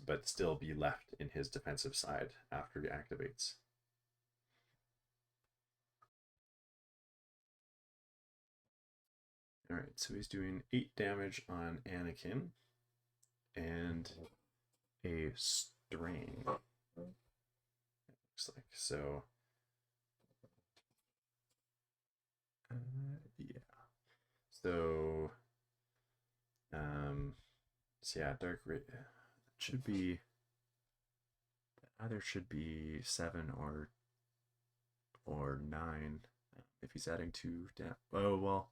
but still be left in his defensive side after he activates. All right, so he's doing 8 damage on Anakin and a strain. Looks like so. Yeah. So, so yeah, dark rate should be either should be 7 or 9 if he's adding 2 down. Oh well,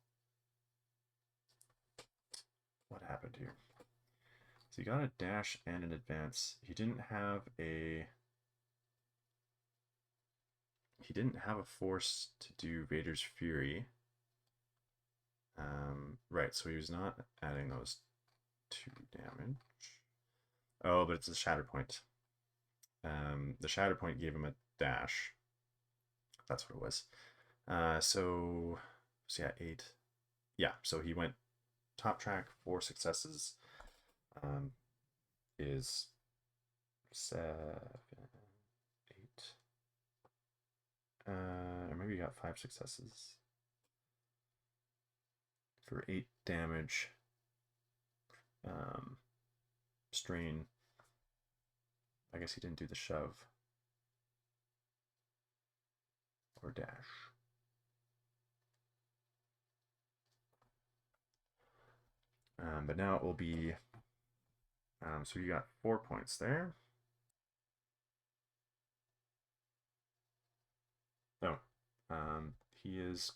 what happened here? So he got a dash and an advance. He didn't have a force to do Vader's Fury. Right, so he was not adding those 2 damage. Oh, but it's a Shatterpoint. The Shatterpoint gave him a dash. That's what it was. So yeah, 8. Yeah, so he went top track, 4 successes. Is 7, 8. Or maybe you got 5 successes for 8 damage. Strain. I guess he didn't do the shove or dash. But now it will be. So you got 4 points there. Oh, he has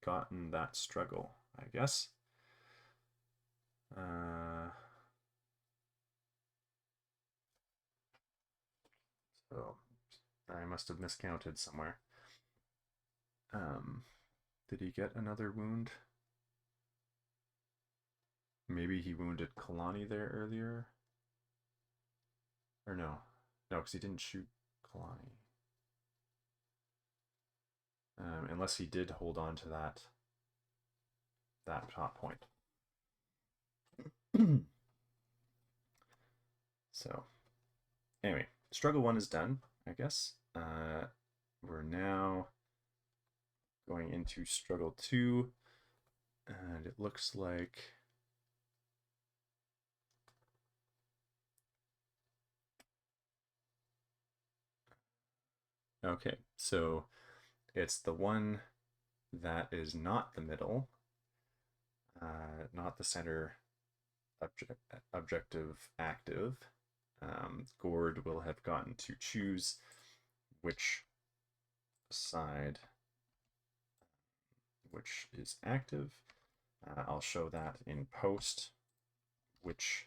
gotten that struggle, I guess. So I must have miscounted somewhere. Did he get another wound? Maybe he wounded Kalani there earlier? Or no? No, because he didn't shoot Kalani. Unless he did hold on to that top point. So, anyway, struggle 1 is done, I guess. We're now going into struggle 2, and it looks like okay, so it's the one that is not the middle, not the center objective active. Gord will have gotten to choose which side which is active. I'll show that in post, which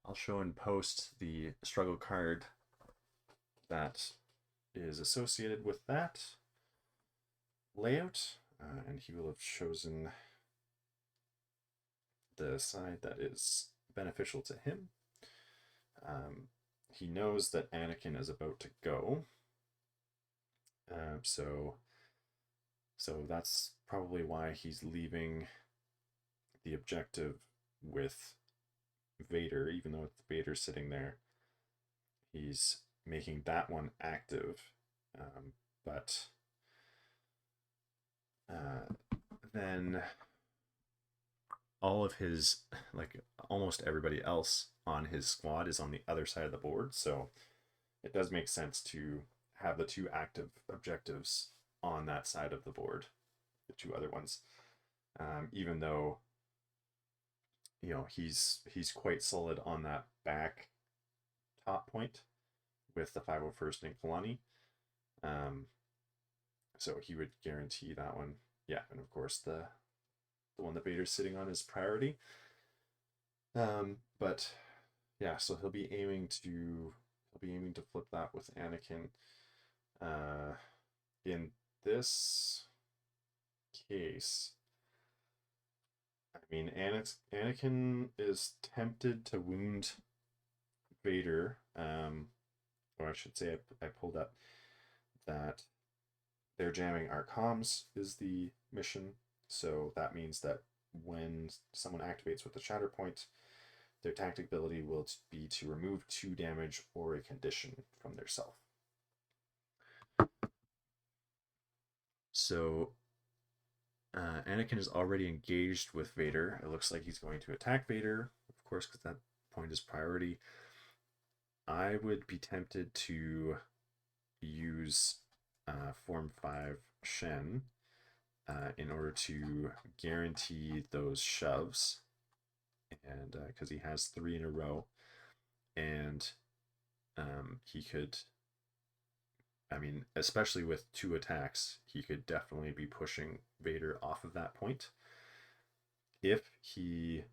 I'll show in post the struggle card that is associated with that layout, and he will have chosen the side that is beneficial to him. He knows that Anakin is about to go, so that's probably why he's leaving the objective with Vader, even though Vader's sitting there. He's making that one active, but then all of his, like almost everybody else on his squad is on the other side of the board, so it does make sense to have the 2 active objectives on that side of the board, the 2 other ones, even though he's quite solid on that back top point with the 501st and Kalani, so he would guarantee that one. Yeah, and of course the one that Vader's sitting on is priority. But yeah, so he'll be aiming to flip that with Anakin. In this case, I mean, Anakin is tempted to wound Vader. Or I should say, I pulled up that they're jamming our comms is the mission. So that means that when someone activates with the Shatterpoint, their tactic ability will be to remove 2 damage or a condition from their self. So Anakin is already engaged with Vader. It looks like he's going to attack Vader, of course, because that point is priority. I would be tempted to use Form 5 Shen in order to guarantee those shoves, and because he has 3 in a row, and he could, I mean, especially with 2 attacks, he could definitely be pushing Vader off of that point. If he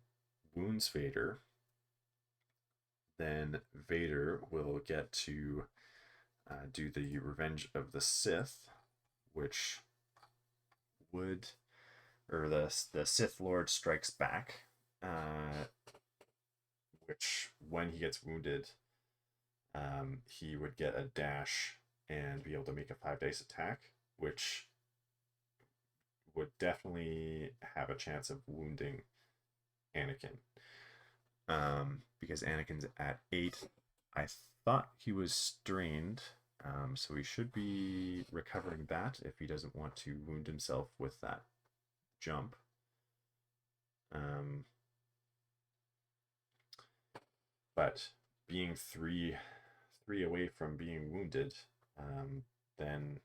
wounds Vader, then Vader will get to do the Revenge of the Sith, which would, or the Sith Lord Strikes Back, which when he gets wounded, he would get a dash and be able to make a 5 dice attack, which would definitely have a chance of wounding Anakin. Because Anakin's at 8. I thought he was strained, so he should be recovering that if he doesn't want to wound himself with that jump. But being three away from being wounded, then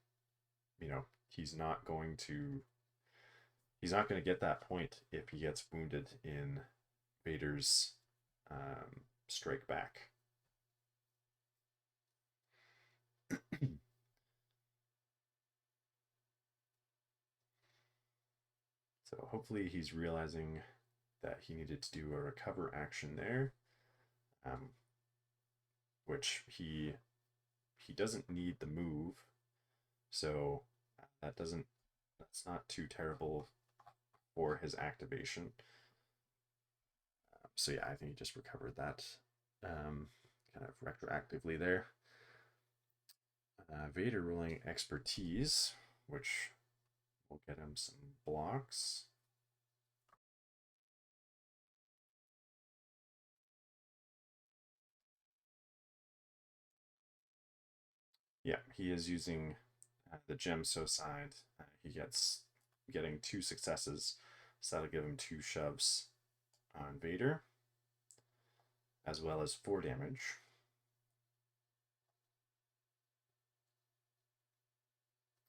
he's not going to get that point if he gets wounded in Vader's strike back. So hopefully he's realizing that he needed to do a recover action there, which he doesn't need the move, so that's not too terrible for his activation. So yeah, I think he just recovered that kind of retroactively there. Vader rolling expertise, which will get him some blocks. Yeah, he is using the Gemso side. He getting 2 successes, so that'll give him 2 shoves on Vader, as well as 4 damage.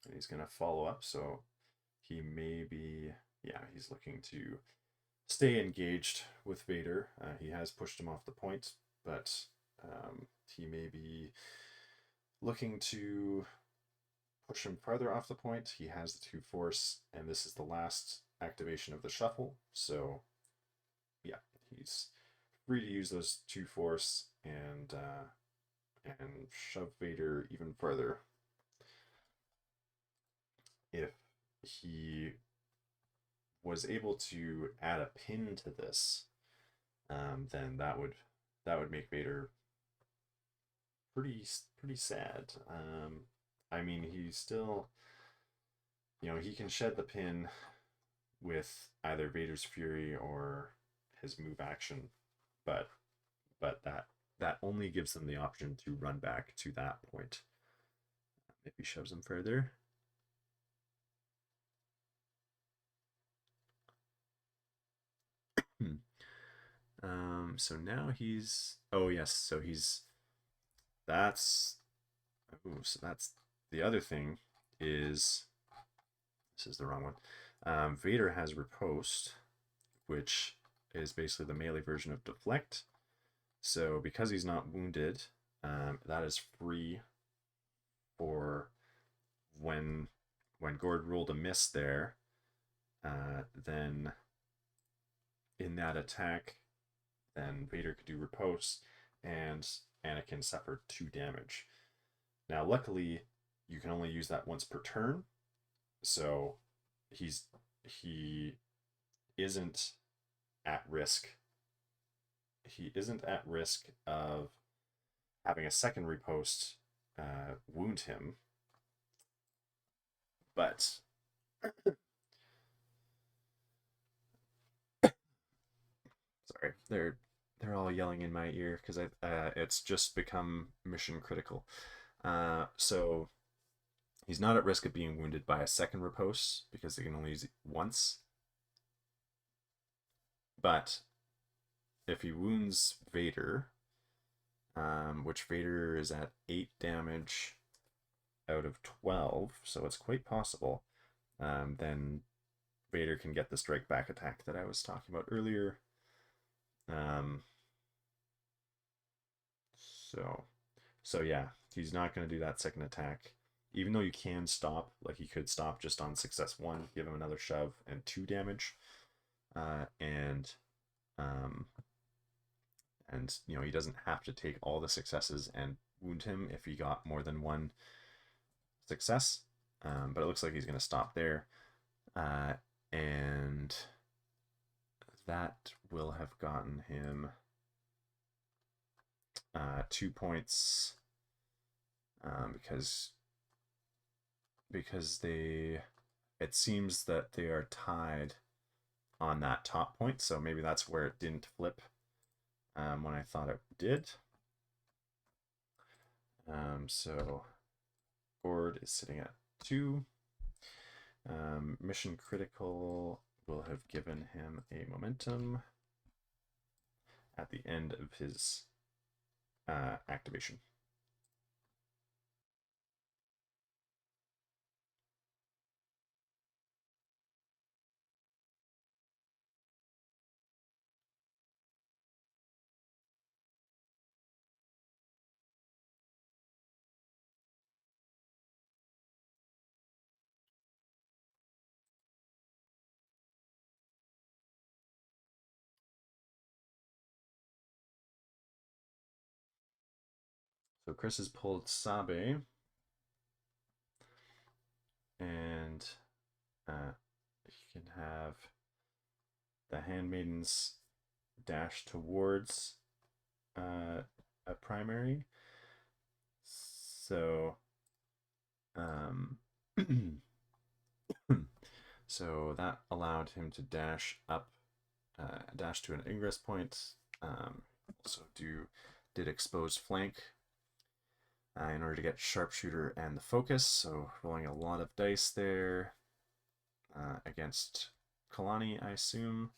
And he's going to follow up, so he may be, yeah, he's looking to stay engaged with Vader. He has pushed him off the point, but he may be looking to push him farther off the point. He has the 2 force, and this is the last activation of the shuffle, so yeah, he's free to use those 2 force and shove Vader even further. If he was able to add a pin to this, then that would make Vader pretty sad. I mean, he still, he can shed the pin with either Vader's Fury or his move action, but that only gives them the option to run back to that point if he shoves them further. So now he's, oh yes, so that's the other thing is, this is the wrong one. Vader has riposte, which is basically the melee version of deflect. So because he's not wounded, that is free for when Gord rolled a miss there, then in that attack, then Vader could do riposte, and Anakin suffered 2 damage. Now, luckily, you can only use that once per turn, so he isn't at risk. He isn't at risk of having a second riposte wound him, but sorry, they're all yelling in my ear because it's just become mission critical. So He's not at risk of being wounded by a second riposte because they can only use it once. But if he wounds Vader, which Vader is at 8 damage out of 12, so it's quite possible, then Vader can get the strike back attack that I was talking about earlier. So yeah, he's not going to do that second attack. Even though you can stop, like he could stop just on success 1, give him another shove and 2 damage. And you know, he doesn't have to take all the successes and wound him if he got more than 1 success. But it looks like he's going to stop there. And that will have gotten him 2 points because it seems that they are tied on that top point, so maybe that's where it didn't flip when I thought it did. So Gord is sitting at 2. Mission critical will have given him a momentum at the end of his activation. So Chris has pulled Sabe, and he can have the handmaidens dash towards a primary. So so that allowed him to dash up, dash to an ingress point. Also did expose flank in order to get sharpshooter and the focus. So rolling a lot of dice there against Kalani, I assume.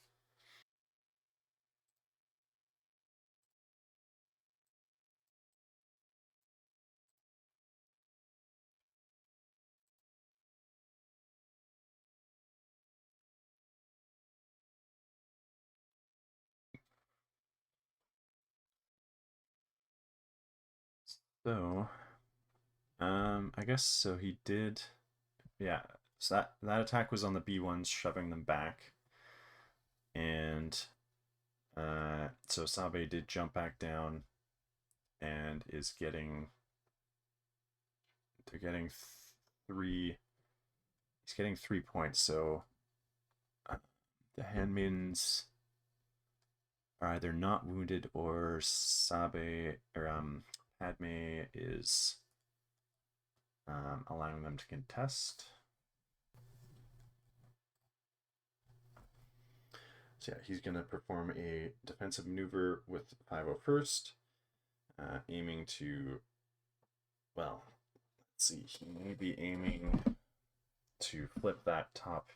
So, I guess so. He did, yeah. So that attack was on the B1s, shoving them back, and so Sabe did jump back down, and is getting. They're getting 3. He's getting 3 points. So the handmaidens are either not wounded or Sabe or Padme is allowing them to contest. So yeah, he's going to perform a defensive maneuver with 501st, aiming to, well, let's see, he may be aiming to flip that top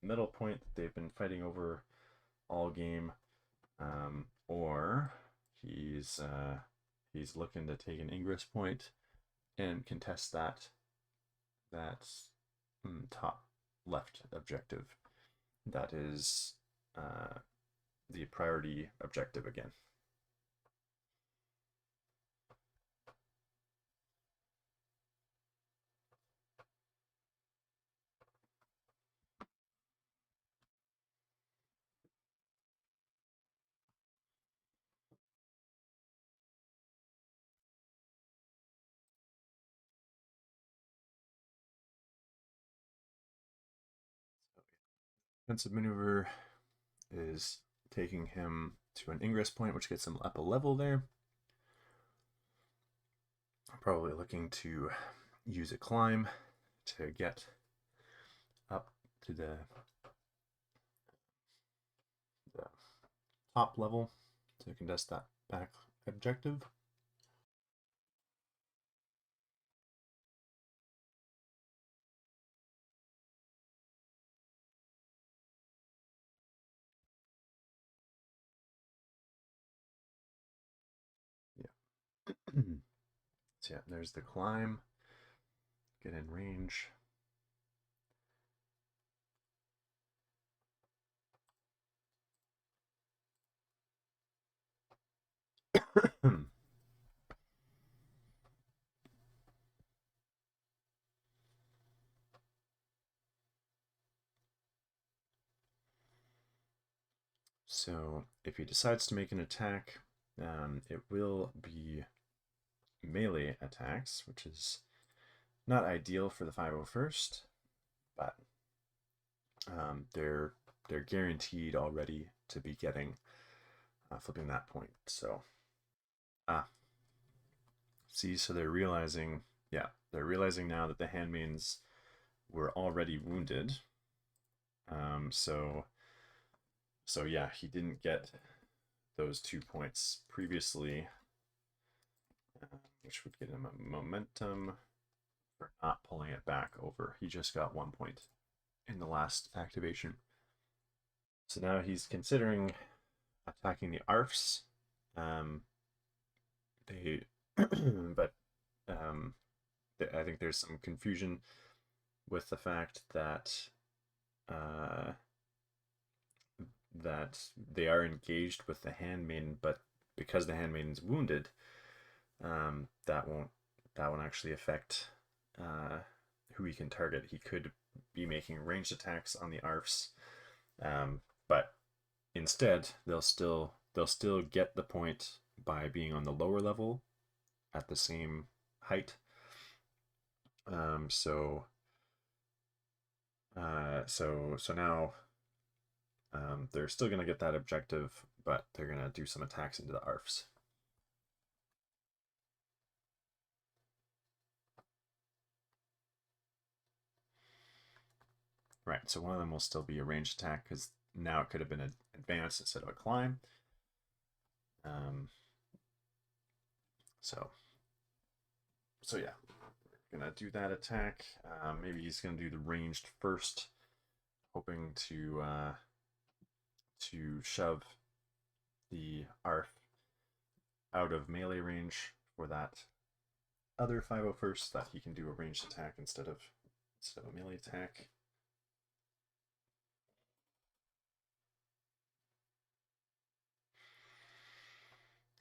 middle point that they've been fighting over all game, or he's looking to take an ingress point and contest that top left objective. That is the priority objective again. Defensive maneuver is taking him to an ingress point, which gets him up a level there. Probably looking to use a climb to get up to the top level to contest that back objective. So yeah, there's the climb. Get in range. So if he decides to make an attack, it will be melee attacks, which is not ideal for the 501st, but they're guaranteed already to be getting flipping that point. So see, so they're realizing, yeah, they're realizing now that the handmaidens were already wounded. So yeah, he didn't get those 2 points previously, which would get him a momentum for not pulling it back over. He just got 1 point in the last activation. So now he's considering attacking the ARFs. But I think there's some confusion with the fact that that they are engaged with the handmaiden, but because the handmaiden's wounded, that won't actually affect who he can target. He could be making ranged attacks on the ARFs, but instead they'll still get the point by being on the lower level at the same height. So now they're still going to get that objective, but they're going to do some attacks into the ARFs. Right, so one of them will still be a ranged attack because now it could have been an advance instead of a climb. So yeah, we're gonna do that attack. Maybe he's gonna do the ranged first, hoping to shove the ARF out of melee range for that other 501st, so that he can do a ranged attack instead of a melee attack.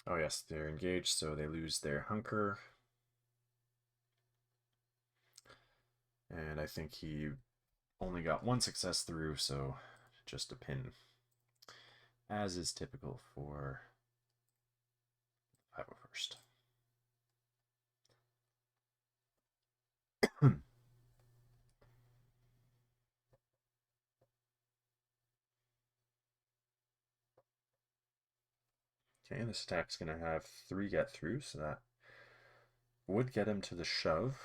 Oh yes, they're engaged, so they lose their hunker. And I think he only got 1 success through, so just a pin, as is typical for 501st. Okay, this attack's going to have 3 get through, so that would get him to the shove.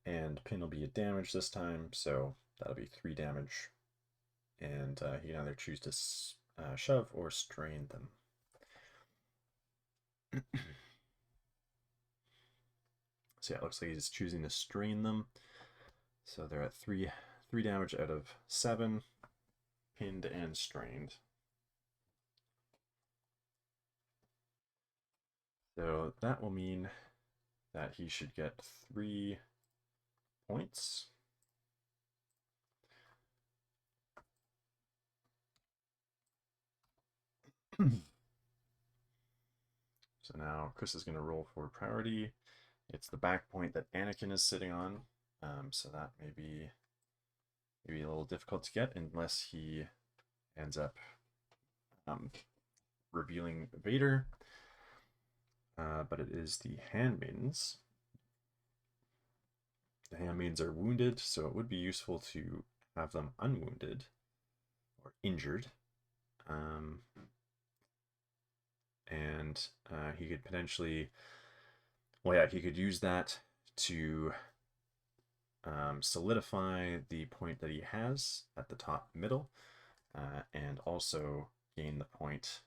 And pin will be a damage this time, so that'll be 3 damage. And he can either choose to shove or strain them. So yeah, it looks like he's choosing to strain them. So they're at 3 damage out of 7, pinned and strained. So that will mean that he should get 3 points. So now Chris is going to roll for priority. It's the back point that Anakin is sitting on, so that may be maybe a little difficult to get unless he ends up revealing Vader. But it is the handmaidens. The handmaidens are wounded, so it would be useful to have them unwounded or injured. And he could potentially, well, yeah, he could use that to solidify the point that he has at the top middle, and also gain the point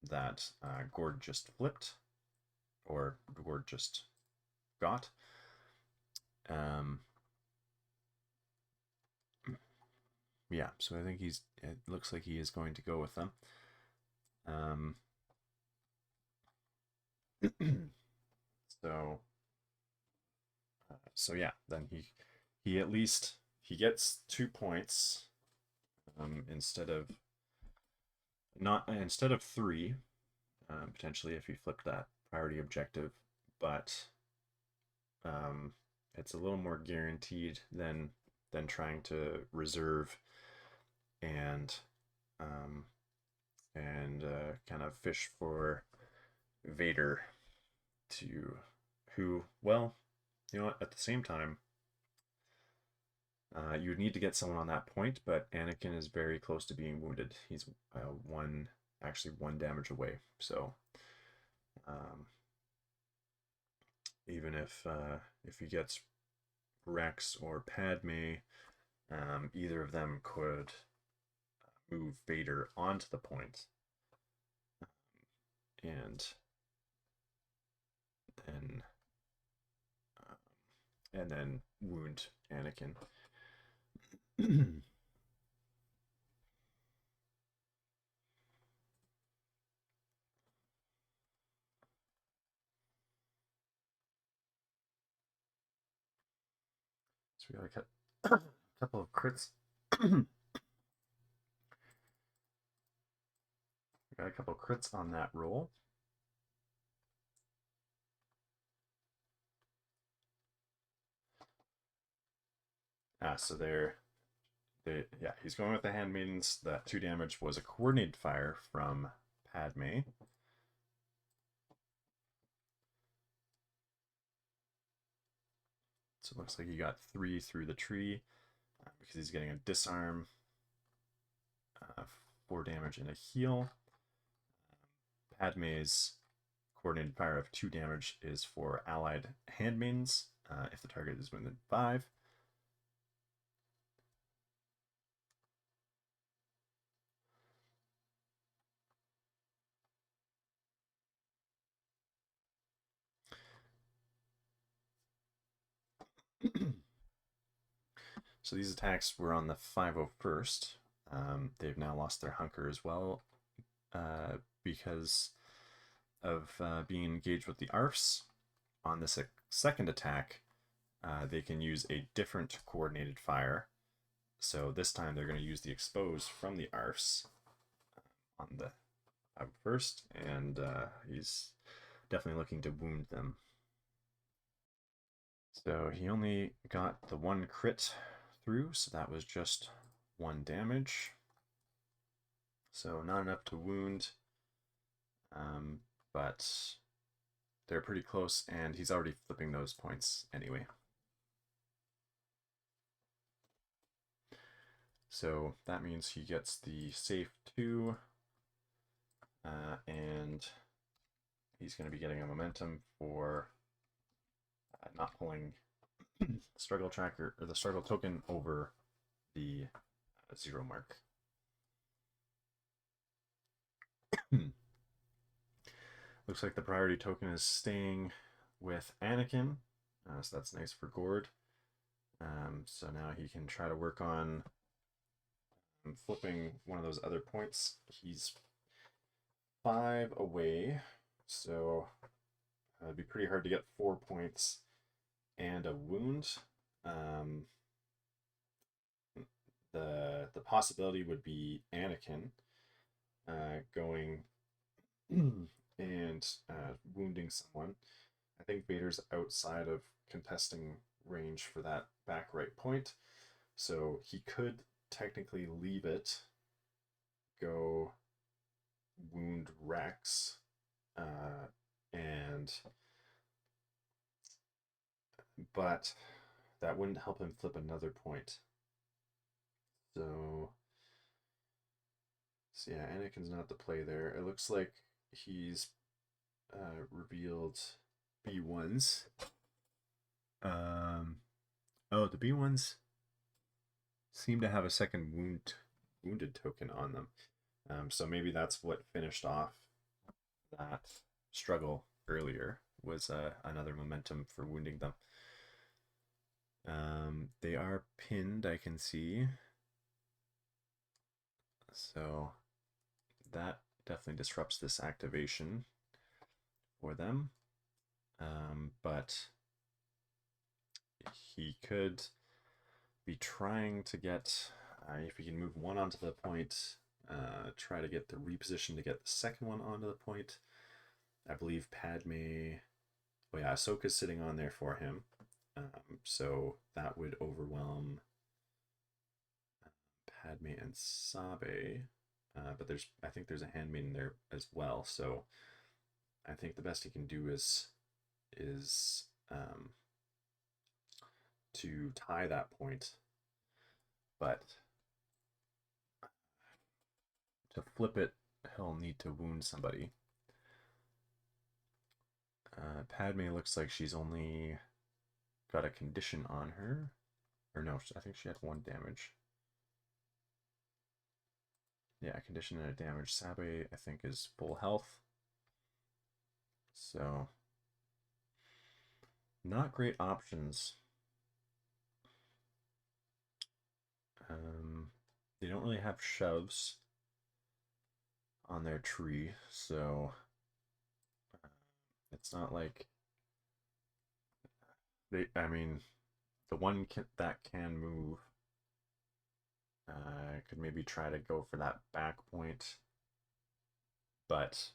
that Gord just flipped, or Gord just got. Yeah, so I think it looks like he is going to go with them. So so yeah, then he at least he gets 2 points instead of not instead of three, potentially if he flipped that priority objective, but it's a little more guaranteed than trying to reserve and kind of fish for Vader to who, well, you know what, at the same time, you would need to get someone on that point, but Anakin is very close to being wounded. He's one damage away. So even if he gets Rex or Padme, either of them could move Vader onto the point, and then wound Anakin. So we got a couple of crits. We got a couple of crits on that roll. So yeah, he's going with the Handmaidens. That 2 damage was a coordinated fire from Padme. So it looks like he got 3 through the tree because he's getting a disarm, 4 damage and a heal. Padme's coordinated fire of 2 damage is for allied handmaidens if the target is within 5. So these attacks were on the 501st. They've now lost their hunker as well because of being engaged with the ARFs. On the second attack, they can use a different coordinated fire. So this time they're going to use the expose from the ARFs on the 501st, and he's definitely looking to wound them. So he only got the 1 crit through, so that was just 1 damage. So not enough to wound, but they're pretty close, and he's already flipping those points anyway. So that means he gets the safe 2, and he's going to be getting a momentum for not pulling struggle tracker or the struggle token over the 0 mark. Looks like the priority token is staying with Anakin, so that's nice for Gord. So now he can try to work on flipping one of those other points. He's 5 away, so it'd be pretty hard to get 4 points and a wound. The possibility would be Anakin going and wounding someone. I think Vader's outside of contesting range for that back right point, so he could technically leave it, go wound Rex, but that wouldn't help him flip another point. So yeah, Anakin's not the play there. It looks like he's revealed B1s. Oh, the B1s seem to have a second wounded token on them. So maybe that's what finished off that struggle earlier, was another momentum for wounding them. They are pinned, I can see. So that definitely disrupts this activation for them. But he could be trying to get, if he can move one onto the point, try to get the reposition to get the second one onto the point. I believe Padme, oh yeah, Ahsoka's sitting on there for him. So that would overwhelm Padme and Sabe. But I think there's a handmaiden there as well. So I think the best he can do is to tie that point. But to flip it, he'll need to wound somebody. Padme looks like she's only got a condition on her. Or no, I think she had 1 damage. Yeah, a condition and a damage. Sabe, I think, is full health. So, not great options. They don't really have shoves on their tree, so it's not like I mean, the one that can move could maybe try to go for that back point, but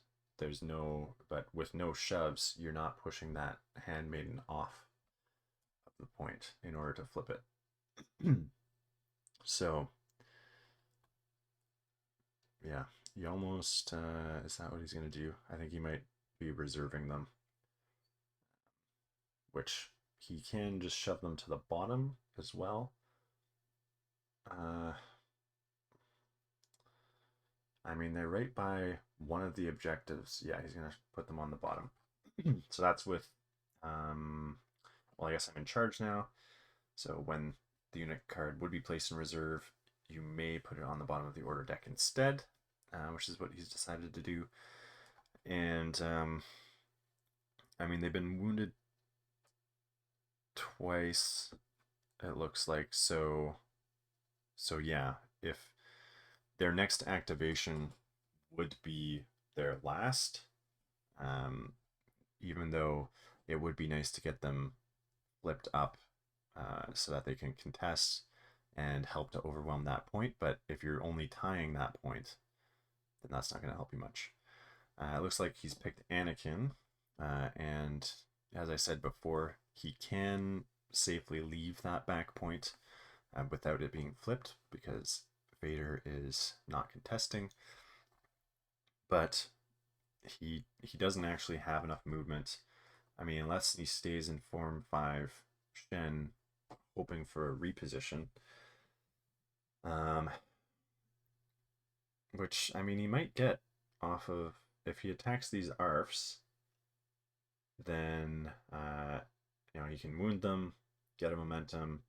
with no shoves, you're not pushing that handmaiden off of the point in order to flip it. So yeah, he almost is that what he's gonna do? I think he might be reserving them, which he can just shove them to the bottom as well. I mean, they're right by one of the objectives. Yeah, he's gonna put them on the bottom. So that's with well, I guess I'm in charge now. So when the unit card would be placed in reserve, you may put it on the bottom of the order deck instead, which is what he's decided to do. And I mean, they've been wounded twice, it looks like. So yeah, if their next activation would be their last, even though it would be nice to get them flipped up so that they can contest and help to overwhelm that point. But if you're only tying that point, then that's not going to help you much. It looks like he's picked Anakin, and as I said before, he can safely leave that back point without it being flipped because Vader is not contesting. But he doesn't actually have enough movement. I mean, unless he stays in Form 5 Shen, hoping for a reposition. Which, I mean, he might get off of, if he attacks these ARFs, then, he can wound them, get a momentum.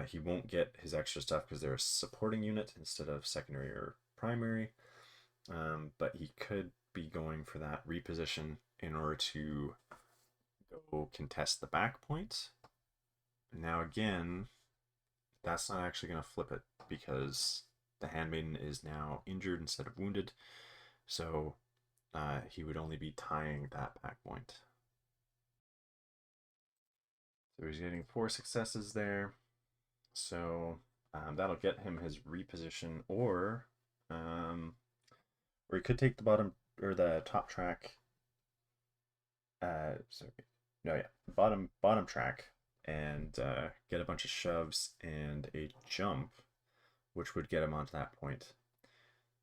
He won't get his extra stuff because they're a supporting unit instead of secondary or primary. But he could be going for that reposition in order to go contest the back point. Now again, that's not actually going to flip it because the handmaiden is now injured instead of wounded. So he would only be tying that back point. So he's getting 4 successes there. So that'll get him his reposition, or he could take the bottom or the top track. Bottom track, and get a bunch of shoves and a jump, which would get him onto that point.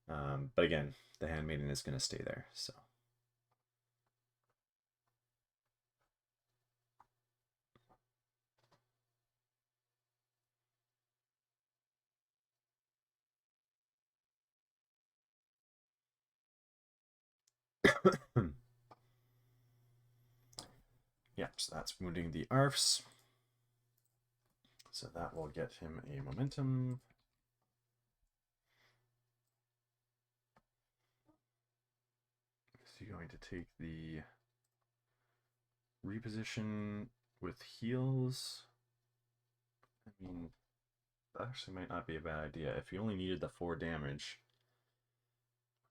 But again, the handmaiden is going to stay there, so. Yep, so that's wounding the ARFs. So that will get him a momentum. Is he going to take the reposition with heals? I mean, that actually might not be a bad idea. If he only needed the 4 damage,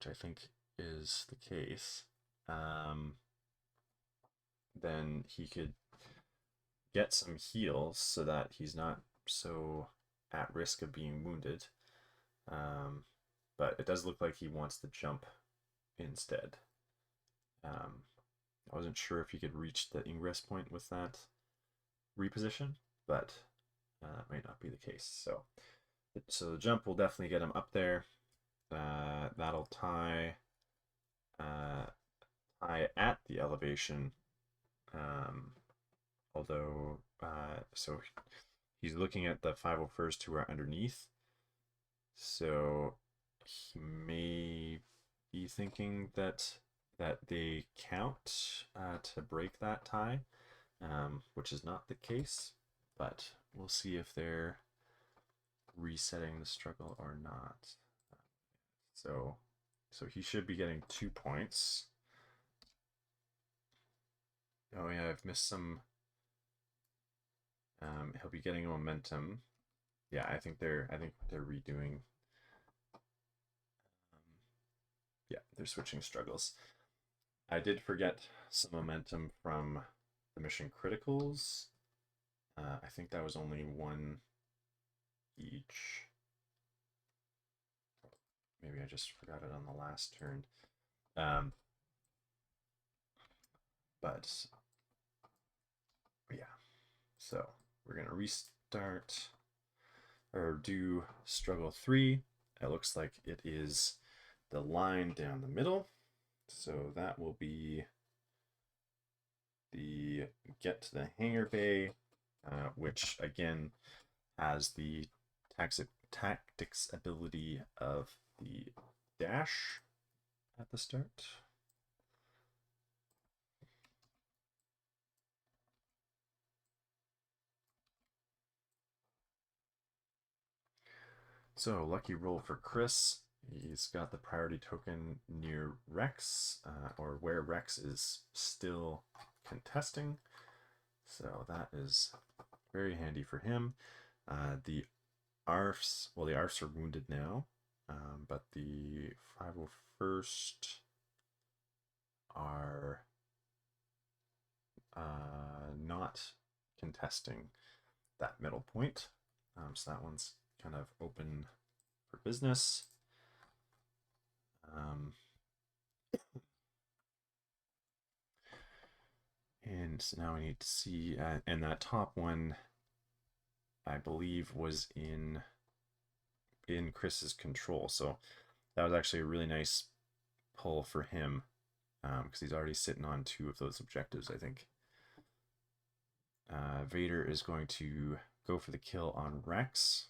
which I think is the case, then he could get some heals so that he's not so at risk of being wounded. But it does look like he wants to jump instead. I wasn't sure if he could reach the ingress point with that reposition, but it might not be the case. So the jump will definitely get him up there. That'll tie at the elevation. Although, so he's looking at the 501st who are underneath. So he may be thinking that they count to break that tie, which is not the case. But we'll see if they're resetting the struggle or not. So he should be getting 2 points. Oh yeah, I've missed some. He'll be getting momentum. Yeah, I think they're redoing. Yeah, they're switching struggles. I did forget some momentum from the mission criticals. I think that was only 1 each. Maybe I just forgot it on the last turn. But yeah, so we're gonna restart or do struggle 3. It looks like it is the line down the middle. So that will be the get to the hangar bay, which again has the tactics ability of the dash at the start. So lucky roll for Chris. He's got the priority token near Rex, or where Rex is still contesting. So that is very handy for him. The ARFs, well, the ARFs are wounded now, but the 501st are not contesting that middle point. So that one's kind of open for business. And so now we need to see, and that top one, I believe, was in Chris's control. So that was actually a really nice pull for him, because he's already sitting on 2 of those objectives, I think. Vader is going to go for the kill on Rex.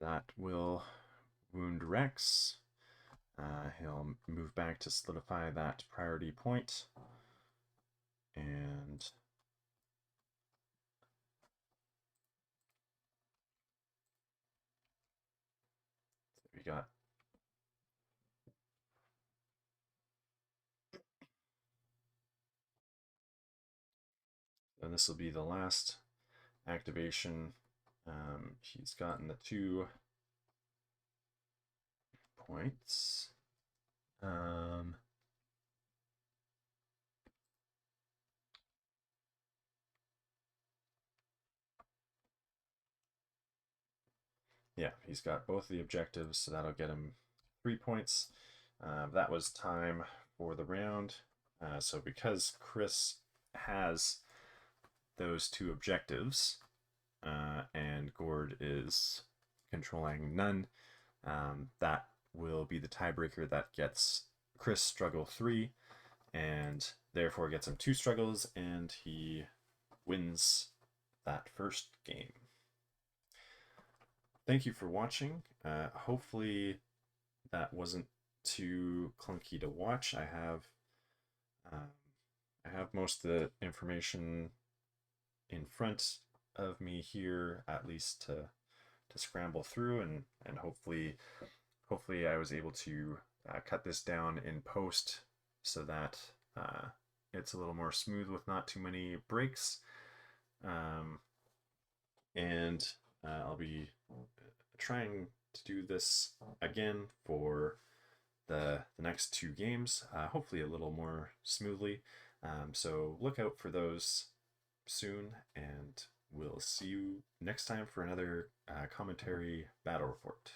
That will wound Rex. He'll move back to solidify that priority point. And we got and this will be the last activation. He's gotten the 2 points. Yeah, he's got both the objectives, so that'll get him 3 points. That was time for the round. So because Chris has those 2 objectives, and Gord is controlling none, that will be the tiebreaker that gets Chris struggle 3, and therefore gets him 2 struggles, and he wins that first game. Thank you for watching. Hopefully that wasn't too clunky to watch. I have most of the information in front of me here, at least to scramble through, and hopefully I was able to cut this down in post so that it's a little more smooth with not too many breaks. And I'll be trying to do this again for the next two games, hopefully a little more smoothly. So look out for those soon, and we'll see you next time for another commentary battle report.